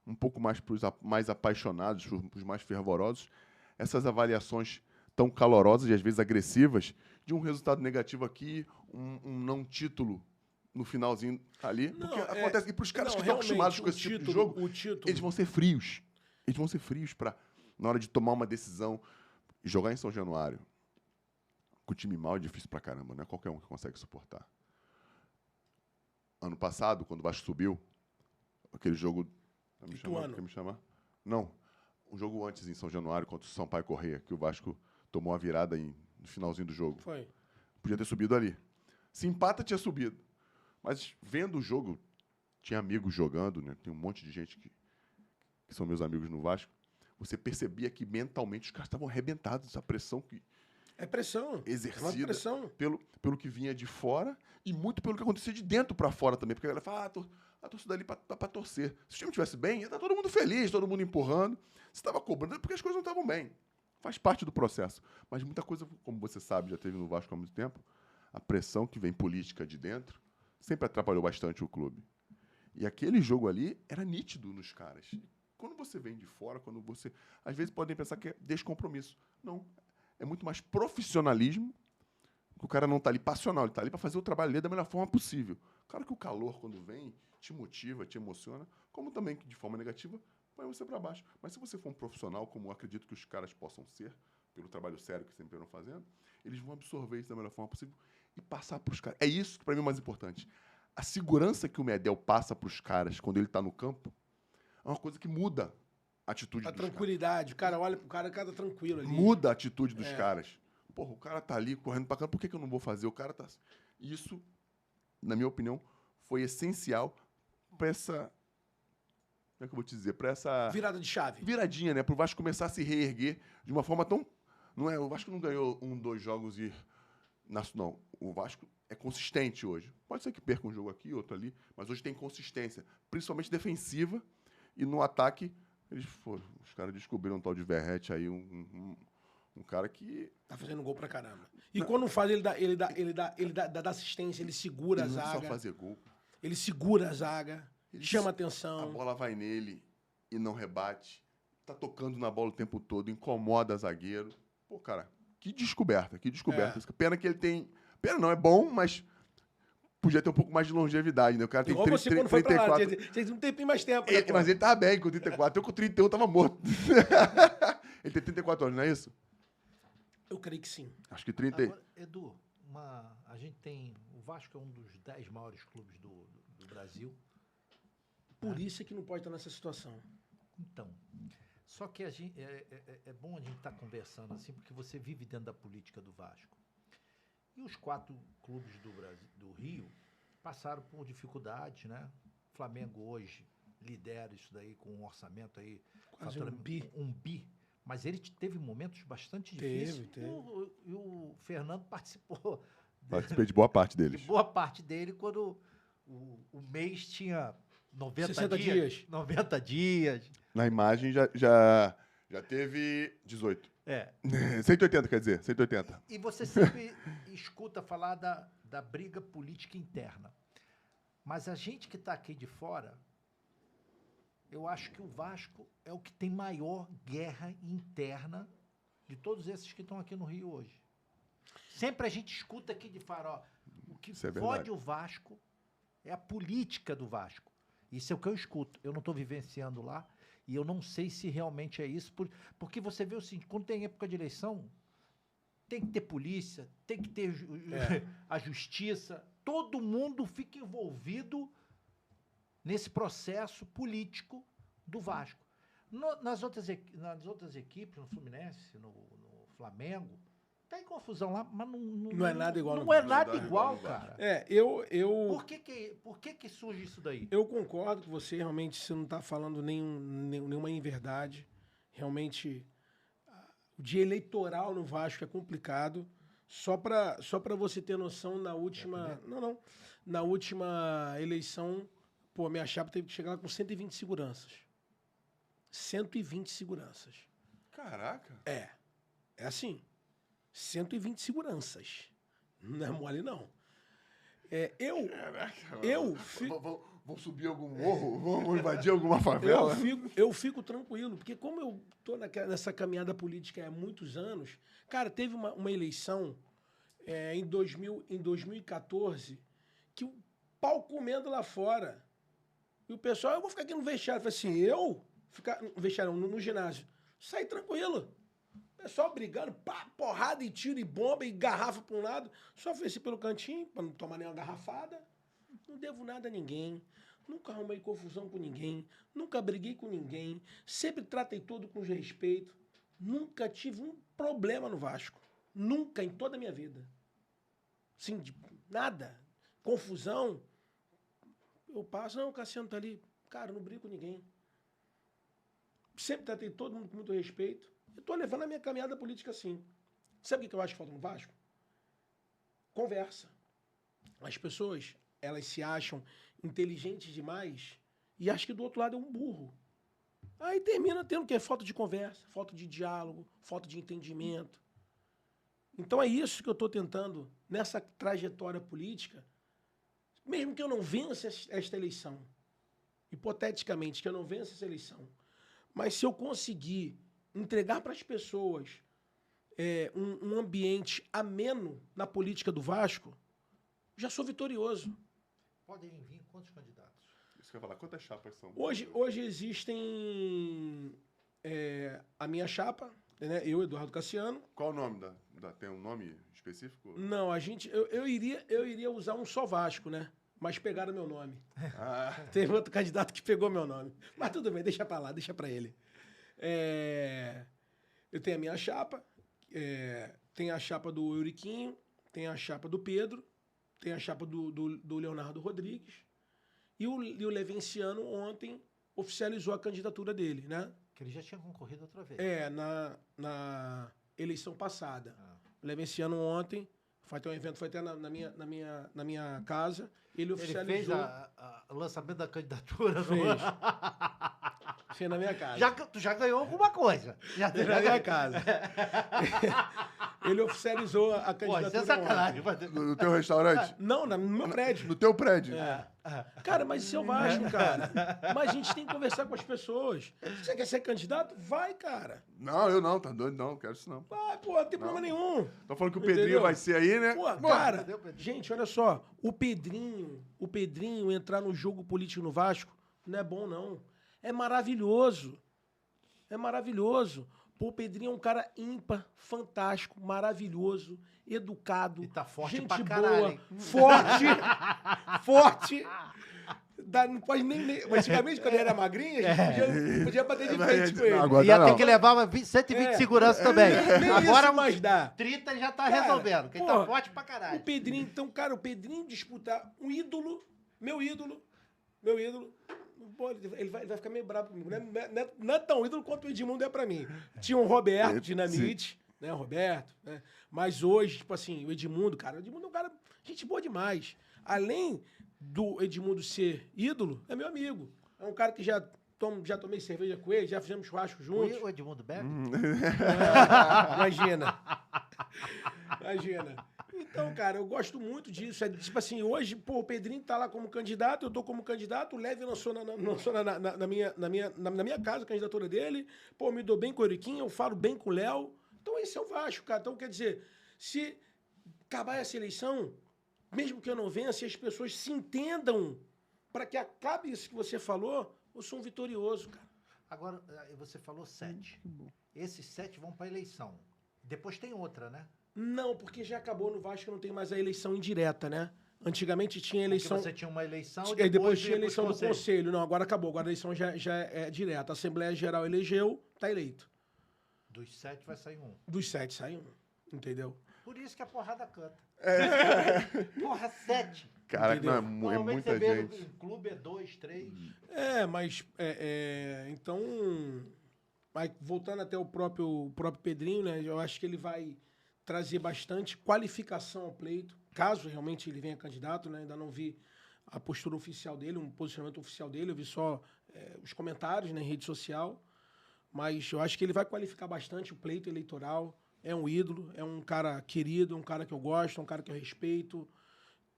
um pouco mais para os mais apaixonados, para os mais fervorosos, essas avaliações tão calorosas e às vezes agressivas de um resultado negativo aqui, um não título no finalzinho ali. Não, porque acontece. E para os caras que estão realmente, acostumados com esse tipo de jogo, título. eles vão ser frios. Eles vão ser frios para, na hora de tomar uma decisão, jogar em São Januário. Com o time mal é difícil pra caramba, não é qualquer um que consegue suportar. Ano passado, quando o Vasco subiu, aquele jogo... Quer me chamar? Não. Um jogo antes em São Januário, contra o Sampaio Corrêa, que o Vasco tomou a virada no finalzinho do jogo. Foi. Podia ter subido ali. Se empata, tinha subido. Mas vendo o jogo, tinha amigos jogando, né? Tem um monte de gente que são meus amigos no Vasco. Você percebia que mentalmente os caras estavam arrebentados. A pressão que... É pressão. exercida É pressão. pelo que vinha de fora e muito pelo que acontecia de dentro para fora também. Porque a galera fala, a torcida ali para torcer. Se o time estivesse bem, ia estar todo mundo feliz, todo mundo empurrando. Se estava cobrando, é porque as coisas não estavam bem. Faz parte do processo. Mas muita coisa, como você sabe, já teve no Vasco há muito tempo, a pressão que vem política de dentro sempre atrapalhou bastante o clube. E aquele jogo ali era nítido nos caras. Quando você vem de fora, quando você... Às vezes podem pensar que é descompromisso. Não. É muito mais profissionalismo, que o cara não está ali passional, ele está ali para fazer o trabalho dele da melhor forma possível. Claro que o calor, quando vem, te motiva, te emociona, como também que de forma negativa põe você para baixo. Mas se você for um profissional, como eu acredito que os caras possam ser, pelo trabalho sério que sempre estão fazendo, eles vão absorver isso da melhor forma possível e passar para os caras. É isso que para mim é o mais importante. A segurança que o Medel passa para os caras quando ele está no campo é uma coisa que muda a atitude dos caras. A tranquilidade. O cara olha pro cara tranquilo ali. Muda a atitude dos caras. Porra, o cara tá ali correndo pra cá, por que eu não vou fazer? O cara tá... Isso, na minha opinião, foi essencial para essa é que eu vou te dizer? Para essa Virada de chave. viradinha, né? Para o Vasco começar a se reerguer de uma forma tão... Não é, o Vasco não ganhou 2 jogos e... Não, o Vasco é consistente hoje. Pode ser que perca um jogo aqui, outro ali, mas hoje tem consistência, principalmente defensiva, e no ataque, os caras descobriram um tal de Verrete aí, um cara que... Tá fazendo gol pra caramba. E quando faz, ele dá assistência, ele segura a Não é só zaga. fazer gol. Ele segura a zaga, chama atenção. A bola vai nele e não rebate. Tá tocando na bola o tempo todo, incomoda zagueiro. Pô, cara, que descoberta, que descoberta. Pena que ele tem... Pena não, é bom, mas podia ter um pouco mais de longevidade, né? O cara tem Igual você quando foi pra lá, 34... tinha um tempinho mais tempo. Né, Mas ele tava bem com 34. Eu com 31 tava morto. Ele tem 34 anos, não é isso? Eu creio que sim. Acho que 30... Agora, Edu, a gente tem... O Vasco é um dos 10 maiores clubes do Brasil. Por isso é que não pode estar nessa situação. Então, só que a gente, é bom a gente estar conversando assim, porque você vive dentro da política do Vasco. E os 4 clubes do Rio passaram por dificuldades, né? O Flamengo hoje lidera isso daí com um orçamento aí... Quase um bi. Mas ele teve momentos bastante difíceis. Teve. E o Fernando participou. Participei de boa parte deles. De boa parte dele, quando o mês tinha 90 60 dias. 90 dias. Na imagem já teve 18. 180, quer dizer, 180. E você sempre escuta falar da briga política interna. Mas a gente que está aqui de fora, eu acho que o Vasco é o que tem maior guerra interna de todos esses que estão aqui no Rio hoje. Sempre a gente escuta aqui de fora, ó, o que fode o Vasco é a política do Vasco. Isso é o que eu escuto. Eu não estou vivenciando lá e eu não sei se realmente é isso, porque você vê o seguinte, quando tem época de eleição, tem que ter polícia, tem que ter a justiça, todo mundo fica envolvido nesse processo político do Vasco. Nas outras equipes, no Fluminense, no Flamengo, tem confusão lá, mas não é nada igual. Não é nada igual, cara. Por que surge isso daí? Eu concordo com você, realmente, você não está falando nenhuma inverdade. Realmente, o dia eleitoral no Vasco é complicado. Só para você ter noção, na última eleição, minha chapa teve que chegar lá com 120 seguranças. 120 seguranças. Caraca. É assim. 120 seguranças. Não é mole, não. Vamos subir algum morro? Vamos invadir alguma favela? Eu fico tranquilo, porque como eu tô nessa caminhada política há muitos anos, cara, teve uma eleição em 2014 que o pau comendo lá fora. E o pessoal, eu vou ficar aqui no vestiário. Eu falei assim, eu? Ficar no vestiário, no ginásio. Saí tranquilo. O pessoal brigando, porrada e tiro e bomba e garrafa para um lado. Só ofereci pelo cantinho, para não tomar nenhuma garrafada. Não devo nada a ninguém. Nunca arrumei confusão com ninguém. Nunca briguei com ninguém. Sempre tratei todo com respeito. Nunca tive um problema no Vasco. Nunca, em toda a minha vida. Sim, nada. Confusão. Eu passo, não, o Cassiano tá ali. Cara, não brigo com ninguém. Sempre tratei todo mundo com muito respeito. Eu tô levando a minha caminhada política assim. Sabe o que eu acho que falta no Vasco? Conversa. As pessoas, elas se acham inteligentes demais e acham que do outro lado é um burro. Aí termina tendo o quê? Falta de conversa, falta de diálogo, falta de entendimento. Então é isso que eu estou tentando, nessa trajetória política, mesmo que eu não vença esta eleição, hipoteticamente, que eu não vença essa eleição, mas se eu conseguir entregar para as pessoas um ambiente ameno na política do Vasco, já sou vitorioso. Podem vir quantos candidatos? Isso que eu ia falar, quantas chapas são? Hoje existem a minha chapa, né? Eu, Eduardo Cassiano. Qual o nome tem um nome específico? Não, eu iria usar um só Vasco, né? Mas pegaram meu nome. Teve outro candidato que pegou meu nome. Mas tudo bem, deixa pra lá, deixa pra ele. Eu tenho a minha chapa, tem a chapa do Euriquinho, tem a chapa do Pedro, tem a chapa do Leonardo Rodrigues. E o Levenciano ontem oficializou a candidatura dele, né? Que ele já tinha concorrido outra vez. Na eleição passada. Levei esse ano ontem, foi até um evento, foi até na minha casa. Ele oficializou. Ele fez o lançamento da candidatura. Fez. No... Fez na minha casa. Tu já ganhou alguma coisa. Já Fez na minha casa. Ele oficializou a candidatura. Pô, isso é sacanagem. No teu restaurante? Não, no meu prédio. No teu prédio? Cara, mas isso é o Vasco, cara. Mas a gente tem que conversar com as pessoas. Você quer ser candidato? Vai, cara. Não, eu não, tá doido? Não quero isso não. Vai, pô, não tem problema nenhum. Tô falando que o Pedrinho Entendeu? vai ser aí, né? Pô, cara, gente, olha só. O Pedrinho entrar no jogo político no Vasco não é bom, não. É maravilhoso. É maravilhoso. Pô, o Pedrinho é um cara ímpar, fantástico, maravilhoso, educado. E tá forte gente pra boa, caralho, hein? forte. Não pode nem... Antigamente, quando ele era magrinho, a gente podia bater de frente com ele. Agora Ia não. ter que levar 120 de segurança também. Nem Agora isso mais dá. 30 já tá Cara, resolvendo, porque ele porra, tá forte pra caralho. O Pedrinho, então, cara, o Pedrinho disputar um ídolo, meu ídolo, pô, ele vai ficar meio bravo comigo. Não é tão ídolo quanto o Edmundo é pra mim. Tinha um Roberto Dinamite, né, Roberto, né? Mas hoje, tipo assim, o Edmundo é um cara, gente boa demais. Além do Edmundo ser ídolo, é meu amigo. É um cara que já tomei cerveja com ele, já fizemos churrasco juntos. O Edmundo bebe? Imagina. Então, cara, eu gosto muito disso. É tipo assim, hoje, pô, o Pedrinho tá lá como candidato, eu tô como candidato, o Leve lançou na minha casa a candidatura dele. Pô, me dou bem com o Euriquinho, eu falo bem com o Léo. Então esse é o Vasco, cara. Então, quer dizer, se acabar essa eleição, mesmo que eu não vença, as pessoas se entendam para que acabe isso que você falou, eu sou um vitorioso, cara. Agora, você falou 7. Esses 7 vão pra eleição. Depois tem outra, né? Não, porque já acabou no Vasco, não tem mais a eleição indireta, né? Antigamente tinha eleição... Porque você tinha uma eleição e depois tinha a eleição do conselho. Não, agora acabou. Agora a eleição já é direta. A Assembleia Geral elegeu, tá eleito. Dos 7 vai sair um. Dos 7 sai um, entendeu? Por isso que a porrada canta. Porra, 7. Cara, Entendeu? não, é muita você vê gente. no clube é 2, 3. Mas... então... Mas voltando até o próprio Pedrinho, né? Eu acho que ele vai trazer bastante qualificação ao pleito, caso realmente ele venha candidato, né? Ainda não vi a postura oficial dele, um posicionamento oficial dele, eu vi só os comentários na rede social, mas eu acho que ele vai qualificar bastante o pleito eleitoral, é um ídolo, é um cara querido, é um cara que eu gosto, é um cara que eu respeito,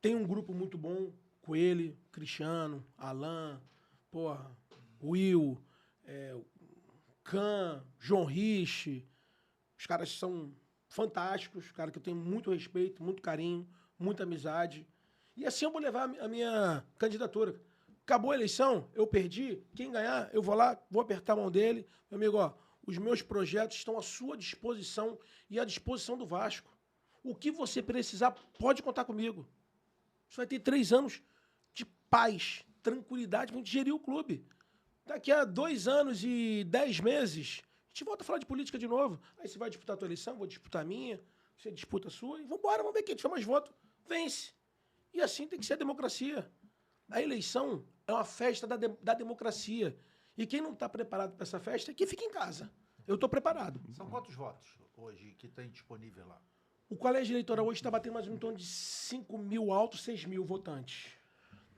tem um grupo muito bom com ele, Cristiano, Alan, porra, Will, Can, João Rich, os caras são fantásticos, cara que eu tenho muito respeito, muito carinho, muita amizade. E assim eu vou levar a minha candidatura. Acabou a eleição, eu perdi, quem ganhar, eu vou lá, vou apertar a mão dele. Meu amigo, ó, os meus projetos estão à sua disposição e à disposição do Vasco. O que você precisar, pode contar comigo. Você vai ter 3 anos de paz, tranquilidade, pra gente gerir o clube. Daqui a 2 anos e 10 meses, a gente volta a falar de política de novo. Aí você vai disputar a tua eleição, vou disputar a minha, você disputa a sua, e vambora, vamos ver quem tiver mais voto. Vence. E assim tem que ser a democracia. A eleição é uma festa da democracia. E quem não está preparado para essa festa, que fica em casa. Eu estou preparado. São quantos votos hoje que tem disponível lá? O colégio eleitoral hoje está batendo mais em torno de 5 mil altos, 6 mil votantes.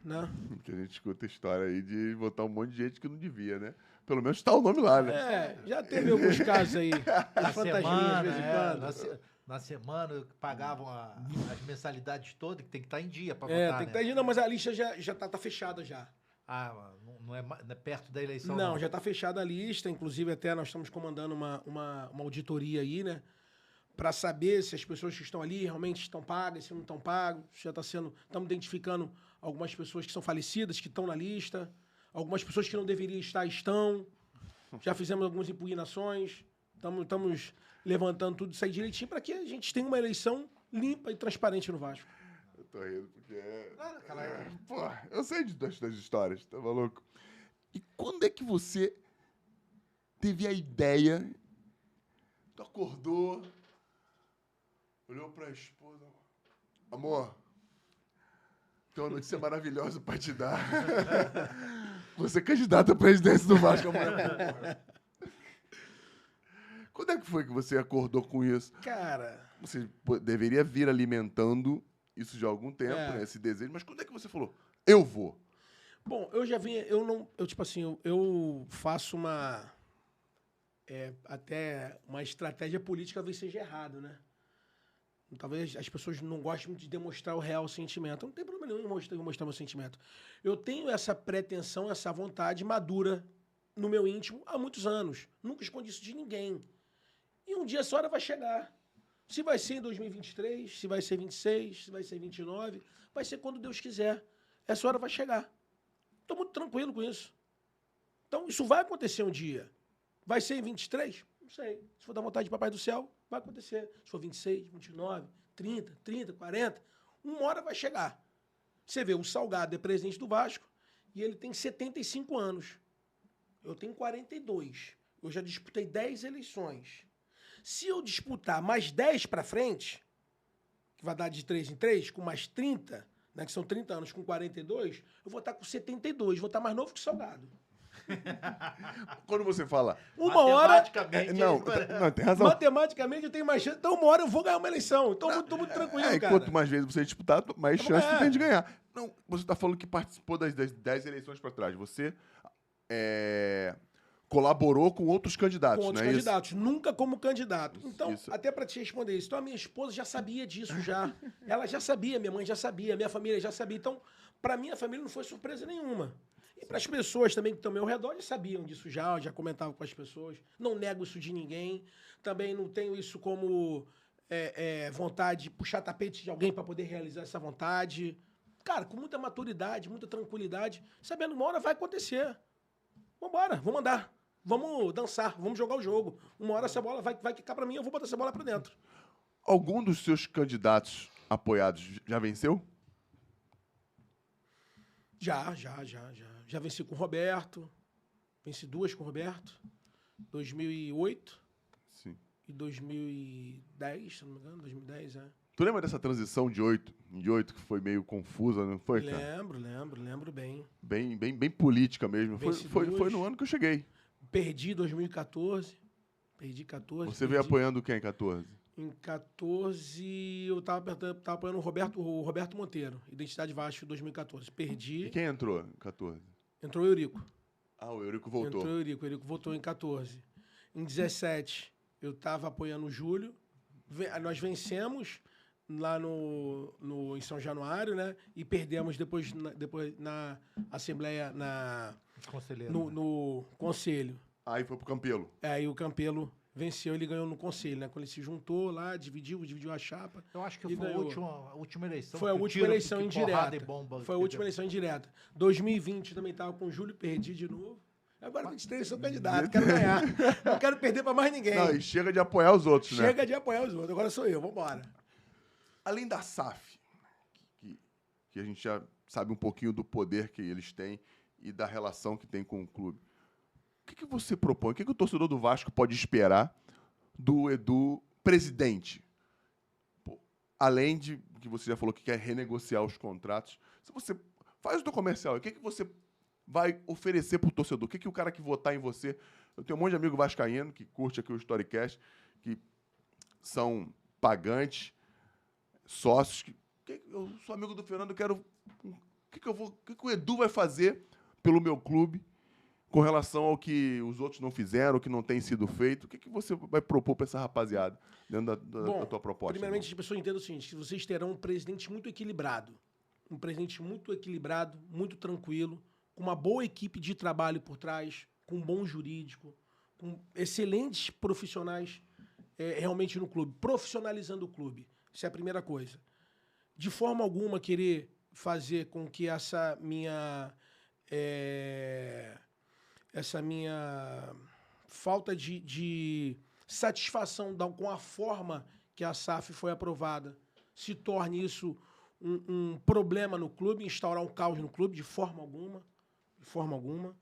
Né? Porque a gente escuta a história aí de votar um monte de gente que não devia, né? Pelo menos tá o nome lá, né? Já teve alguns casos aí. Na As fantasias, de vez em quando. na semana pagavam as mensalidades todas, que tem que estar em dia para votar, tem que estar em dia. Não, mas a lista já tá fechada já. Não é perto da eleição, não. Já está fechada a lista. Inclusive, até nós estamos comandando uma auditoria aí, né? Para saber se as pessoas que estão ali realmente estão pagas, se não estão pagas. Já está sendo... Estamos identificando algumas pessoas que são falecidas, que estão na lista. Algumas pessoas que não deveriam estar, estão. Já fizemos algumas impugnações. Estamos levantando tudo isso aí direitinho para que a gente tenha uma eleição limpa e transparente no Vasco. Eu tô rindo porque... Pô, eu sei das histórias, tá maluco? E quando é que você teve a ideia, tu acordou, olhou pra esposa, amor, tem uma notícia maravilhosa pra te dar. Você é candidato à presidência do Vasco amanhã. Quando é que foi que você acordou com isso? Cara, Você deveria vir alimentando isso de algum tempo, É. né, esse desejo, mas quando é que você falou, eu vou? bom, eu já vinha, eu não, eu tipo assim, eu faço até uma estratégia política, talvez seja errado, né? Talvez as pessoas não gostem muito de demonstrar o real sentimento. Não tem problema nenhum em mostrar meu sentimento. Eu tenho essa pretensão, essa vontade madura no meu íntimo há muitos anos. Nunca escondi isso de ninguém. E um dia essa hora vai chegar. Se vai ser em 2023, se vai ser 26, se vai ser 29, vai ser quando Deus quiser. Essa hora vai chegar. Estou muito tranquilo com isso. Então, isso vai acontecer um dia. Vai ser em 23? Não sei. Se for da vontade de Papai do Céu, vai acontecer. Se for 26, 29, 30, 40, uma hora vai chegar. Você vê, o Salgado é presidente do Vasco e ele tem 75 anos. Eu tenho 42. Eu já disputei 10 eleições. Se eu disputar mais 10 para frente, que vai dar de 3 em 3, com mais 30, né, que são 30 anos com 42, eu vou estar com 72, vou estar mais novo que o Salgado. Quando você fala, Uma hora, Matematicamente, não, tem razão. matematicamente, eu tenho mais chance. Então, uma hora eu vou ganhar uma eleição. Então, tô muito tranquilo, E cara. quanto mais vezes você disputar, mais Eu vou chance você ganhar. tem de ganhar. Não, você está falando que participou das 10 eleições para trás. Você colaborou com outros candidatos, Com outros não é candidatos, nunca como candidato. Então, isso. até para te responder isso, então a minha esposa já sabia disso já. Ela já sabia, minha mãe já sabia, minha família já sabia. Então, para minha família não foi surpresa nenhuma. E para as pessoas também que estão ao meu redor, já sabiam disso já comentavam com as pessoas. Não nego isso de ninguém. Também não tenho isso como vontade de puxar tapete de alguém para poder realizar essa vontade. Cara, com muita maturidade, muita tranquilidade, sabendo uma hora vai acontecer. Vambora, vamos andar. Vamos dançar, vamos jogar o jogo. Uma hora essa bola vai quicar pra mim, eu vou botar essa bola pra dentro. Algum dos seus candidatos apoiados já venceu? Já. Já venci com o Roberto. Venci 2 com o Roberto. 2008 Sim. e 2010, se não me engano. 2010, Tu lembra dessa transição de 8 que foi meio confusa, não foi, cara? Lembro bem. Bem política mesmo. Venci Foi duas. no ano que eu cheguei. Perdi 2014. Perdi 14. Você veio apoiando quem em 14? Em 14, eu tava apoiando o Roberto Monteiro, Identidade Vasco 2014. Perdi. E quem entrou em 14? Entrou o Eurico. Ah, o Eurico voltou. Entrou o Eurico voltou em 14. Em 17, eu estava apoiando o Júlio. Nós vencemos lá em São Januário, né? E perdemos depois na Assembleia, Conselheiro. no Conselho. Aí foi pro Campelo. Aí o Campelo venceu, ele ganhou no Conselho, né? Quando ele se juntou lá, dividiu a chapa. Eu acho que e foi ganhou. a última eleição. Foi a que última tiro, eleição que indireta. porrada e bomba Foi a que última deu. eleição indireta. 2020 também estava com o Júlio, perdi de novo. Agora 23 eu sou candidato, quero ganhar. Não quero perder para mais ninguém. Não, e chega de apoiar os outros, né? Chega de apoiar os outros, agora sou eu, vambora. Além da SAF, que a gente já sabe um pouquinho do poder que eles têm e da relação que tem com o clube, o que você propõe? O que o torcedor do Vasco pode esperar do Edu presidente? Pô, além de que você já falou que quer renegociar os contratos, se você faz o teu comercial, o que você vai oferecer pro torcedor? O que o cara que votar em você... Eu tenho um monte de amigo vascaíno que curte aqui o Storycast, que são pagantes, sócios. Eu sou amigo do Fernando, eu quero... O que o Edu vai fazer pelo meu clube com relação ao que os outros não fizeram, o que não tem sido feito? O que você vai propor para essa rapaziada dentro da tua proposta? Primeiramente, as pessoas entendam o seguinte, que vocês terão um presidente muito equilibrado. Um presidente muito equilibrado, muito tranquilo, com uma boa equipe de trabalho por trás, com um bom jurídico, com excelentes profissionais realmente no clube, profissionalizando o clube. Isso é a primeira coisa. De forma alguma querer fazer com que essa minha falta de satisfação com a forma que a SAF foi aprovada se torne isso um problema no clube, instaurar um caos no clube, de forma alguma. De forma alguma.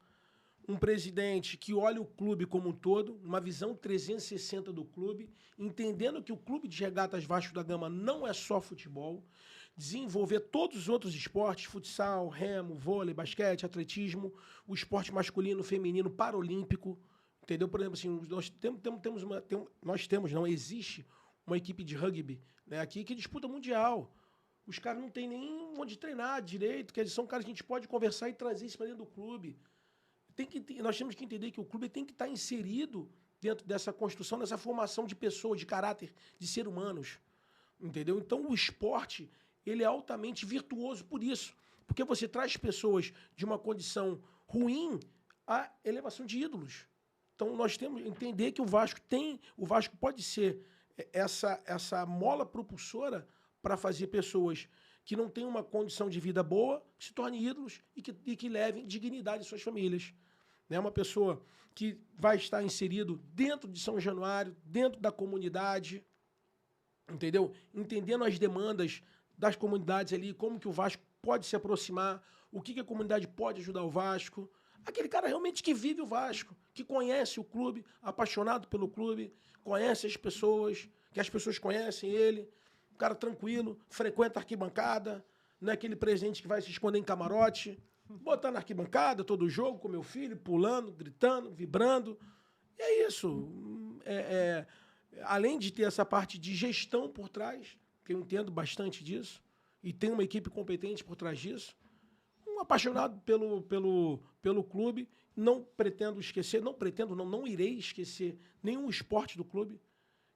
Um presidente que olha o clube como um todo, uma visão 360 do clube, entendendo que o Clube de Regatas Vasco da Gama não é só futebol, desenvolver todos os outros esportes, futsal, remo, vôlei, basquete, atletismo, o esporte masculino, feminino, paralímpico, entendeu? Por exemplo, assim, não existe uma equipe de rugby, né, aqui que disputa mundial. Os caras não têm nem onde treinar direito, que são caras que a gente pode conversar e trazer isso para dentro do clube. Nós temos que entender que o clube tem que estar inserido dentro dessa construção, dessa formação de pessoas, de caráter, de seres humanos. Entendeu? Então, o esporte, ele é altamente virtuoso por isso. Porque você traz pessoas de uma condição ruim à elevação de ídolos. Então, nós temos que entender que o Vasco pode ser essa mola propulsora para fazer pessoas que não têm uma condição de vida boa se tornem ídolos e que levem dignidade às suas famílias. Né? Uma pessoa que vai estar inserido dentro de São Januário, dentro da comunidade, entendeu? Entendendo as demandas das comunidades ali, como que o Vasco pode se aproximar, o que a comunidade pode ajudar o Vasco. Aquele cara realmente que vive o Vasco, que conhece o clube, apaixonado pelo clube, conhece as pessoas, que as pessoas conhecem ele, um cara tranquilo, frequenta a arquibancada, não é aquele presidente que vai se esconder em camarote, botar na arquibancada todo o jogo com meu filho, pulando, gritando, vibrando. E é isso. Além de ter essa parte de gestão por trás, que eu entendo bastante disso, e tem uma equipe competente por trás disso, um apaixonado pelo clube, não irei esquecer nenhum esporte do clube,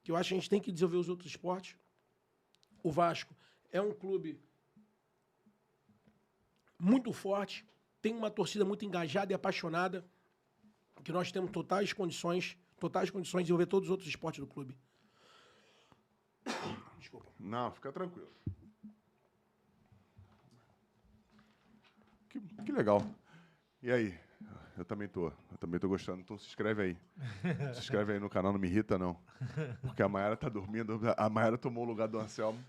que eu acho que a gente tem que desenvolver os outros esportes. O Vasco é um clube muito forte, tem uma torcida muito engajada e apaixonada, que nós temos totais condições de desenvolver todos os outros esportes do clube. Desculpa. Não, fica tranquilo. Que legal. E aí? Eu também tô gostando. Então se inscreve aí. Se inscreve aí no canal, não me irrita, não. Porque a Mayara tá dormindo. A Mayara tomou o lugar do Anselmo.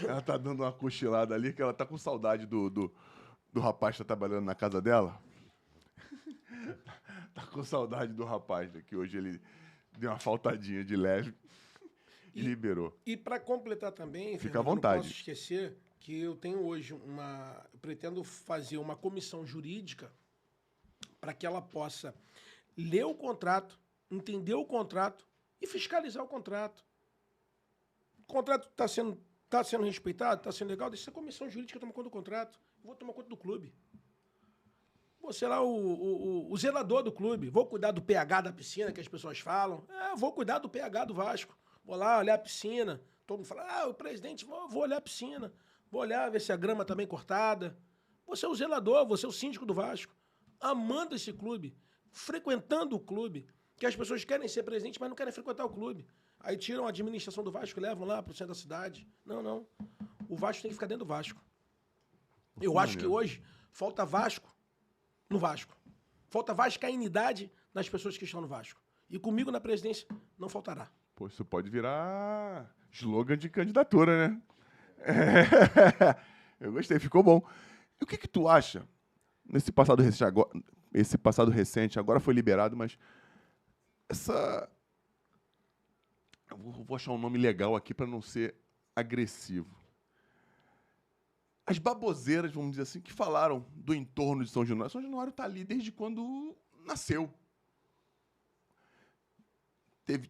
Ela tá dando uma cochilada ali, que ela tá com saudade do rapaz que tá trabalhando na casa dela. Tá com saudade do rapaz, né, que hoje ele deu uma faltadinha de leve e liberou. E para completar também, fica à vontade. Não posso esquecer que eu tenho hoje eu pretendo fazer uma comissão jurídica para que ela possa ler o contrato, entender o contrato e fiscalizar o contrato. O contrato está sendo respeitado, está sendo legal, deixa a comissão jurídica tomar conta do contrato. Eu vou tomar conta do clube. Vou ser lá o zelador do clube. Vou cuidar do pH da piscina, que as pessoas falam. Vou cuidar do pH do Vasco. Vou lá olhar a piscina. Todo mundo fala, o presidente, vou olhar a piscina. Vou olhar, ver se a grama está bem cortada. Vou ser o zelador, vou ser o síndico do Vasco. Amando esse clube, frequentando o clube, que as pessoas querem ser presidente, mas não querem frequentar o clube. Aí tiram a administração do Vasco e levam lá para o centro da cidade. Não. O Vasco tem que ficar dentro do Vasco. Eu acho que hoje falta Vasco no Vasco. Falta vascainidade nas pessoas que estão no Vasco. E comigo na presidência não faltará. Pô, isso pode virar slogan de candidatura, né? Eu gostei, ficou bom. E o que tu acha, nesse passado recente, esse passado recente, agora foi liberado, mas eu vou achar um nome legal aqui para não ser agressivo. As baboseiras, vamos dizer assim, que falaram do entorno de São Januário. São Januário está ali desde quando nasceu.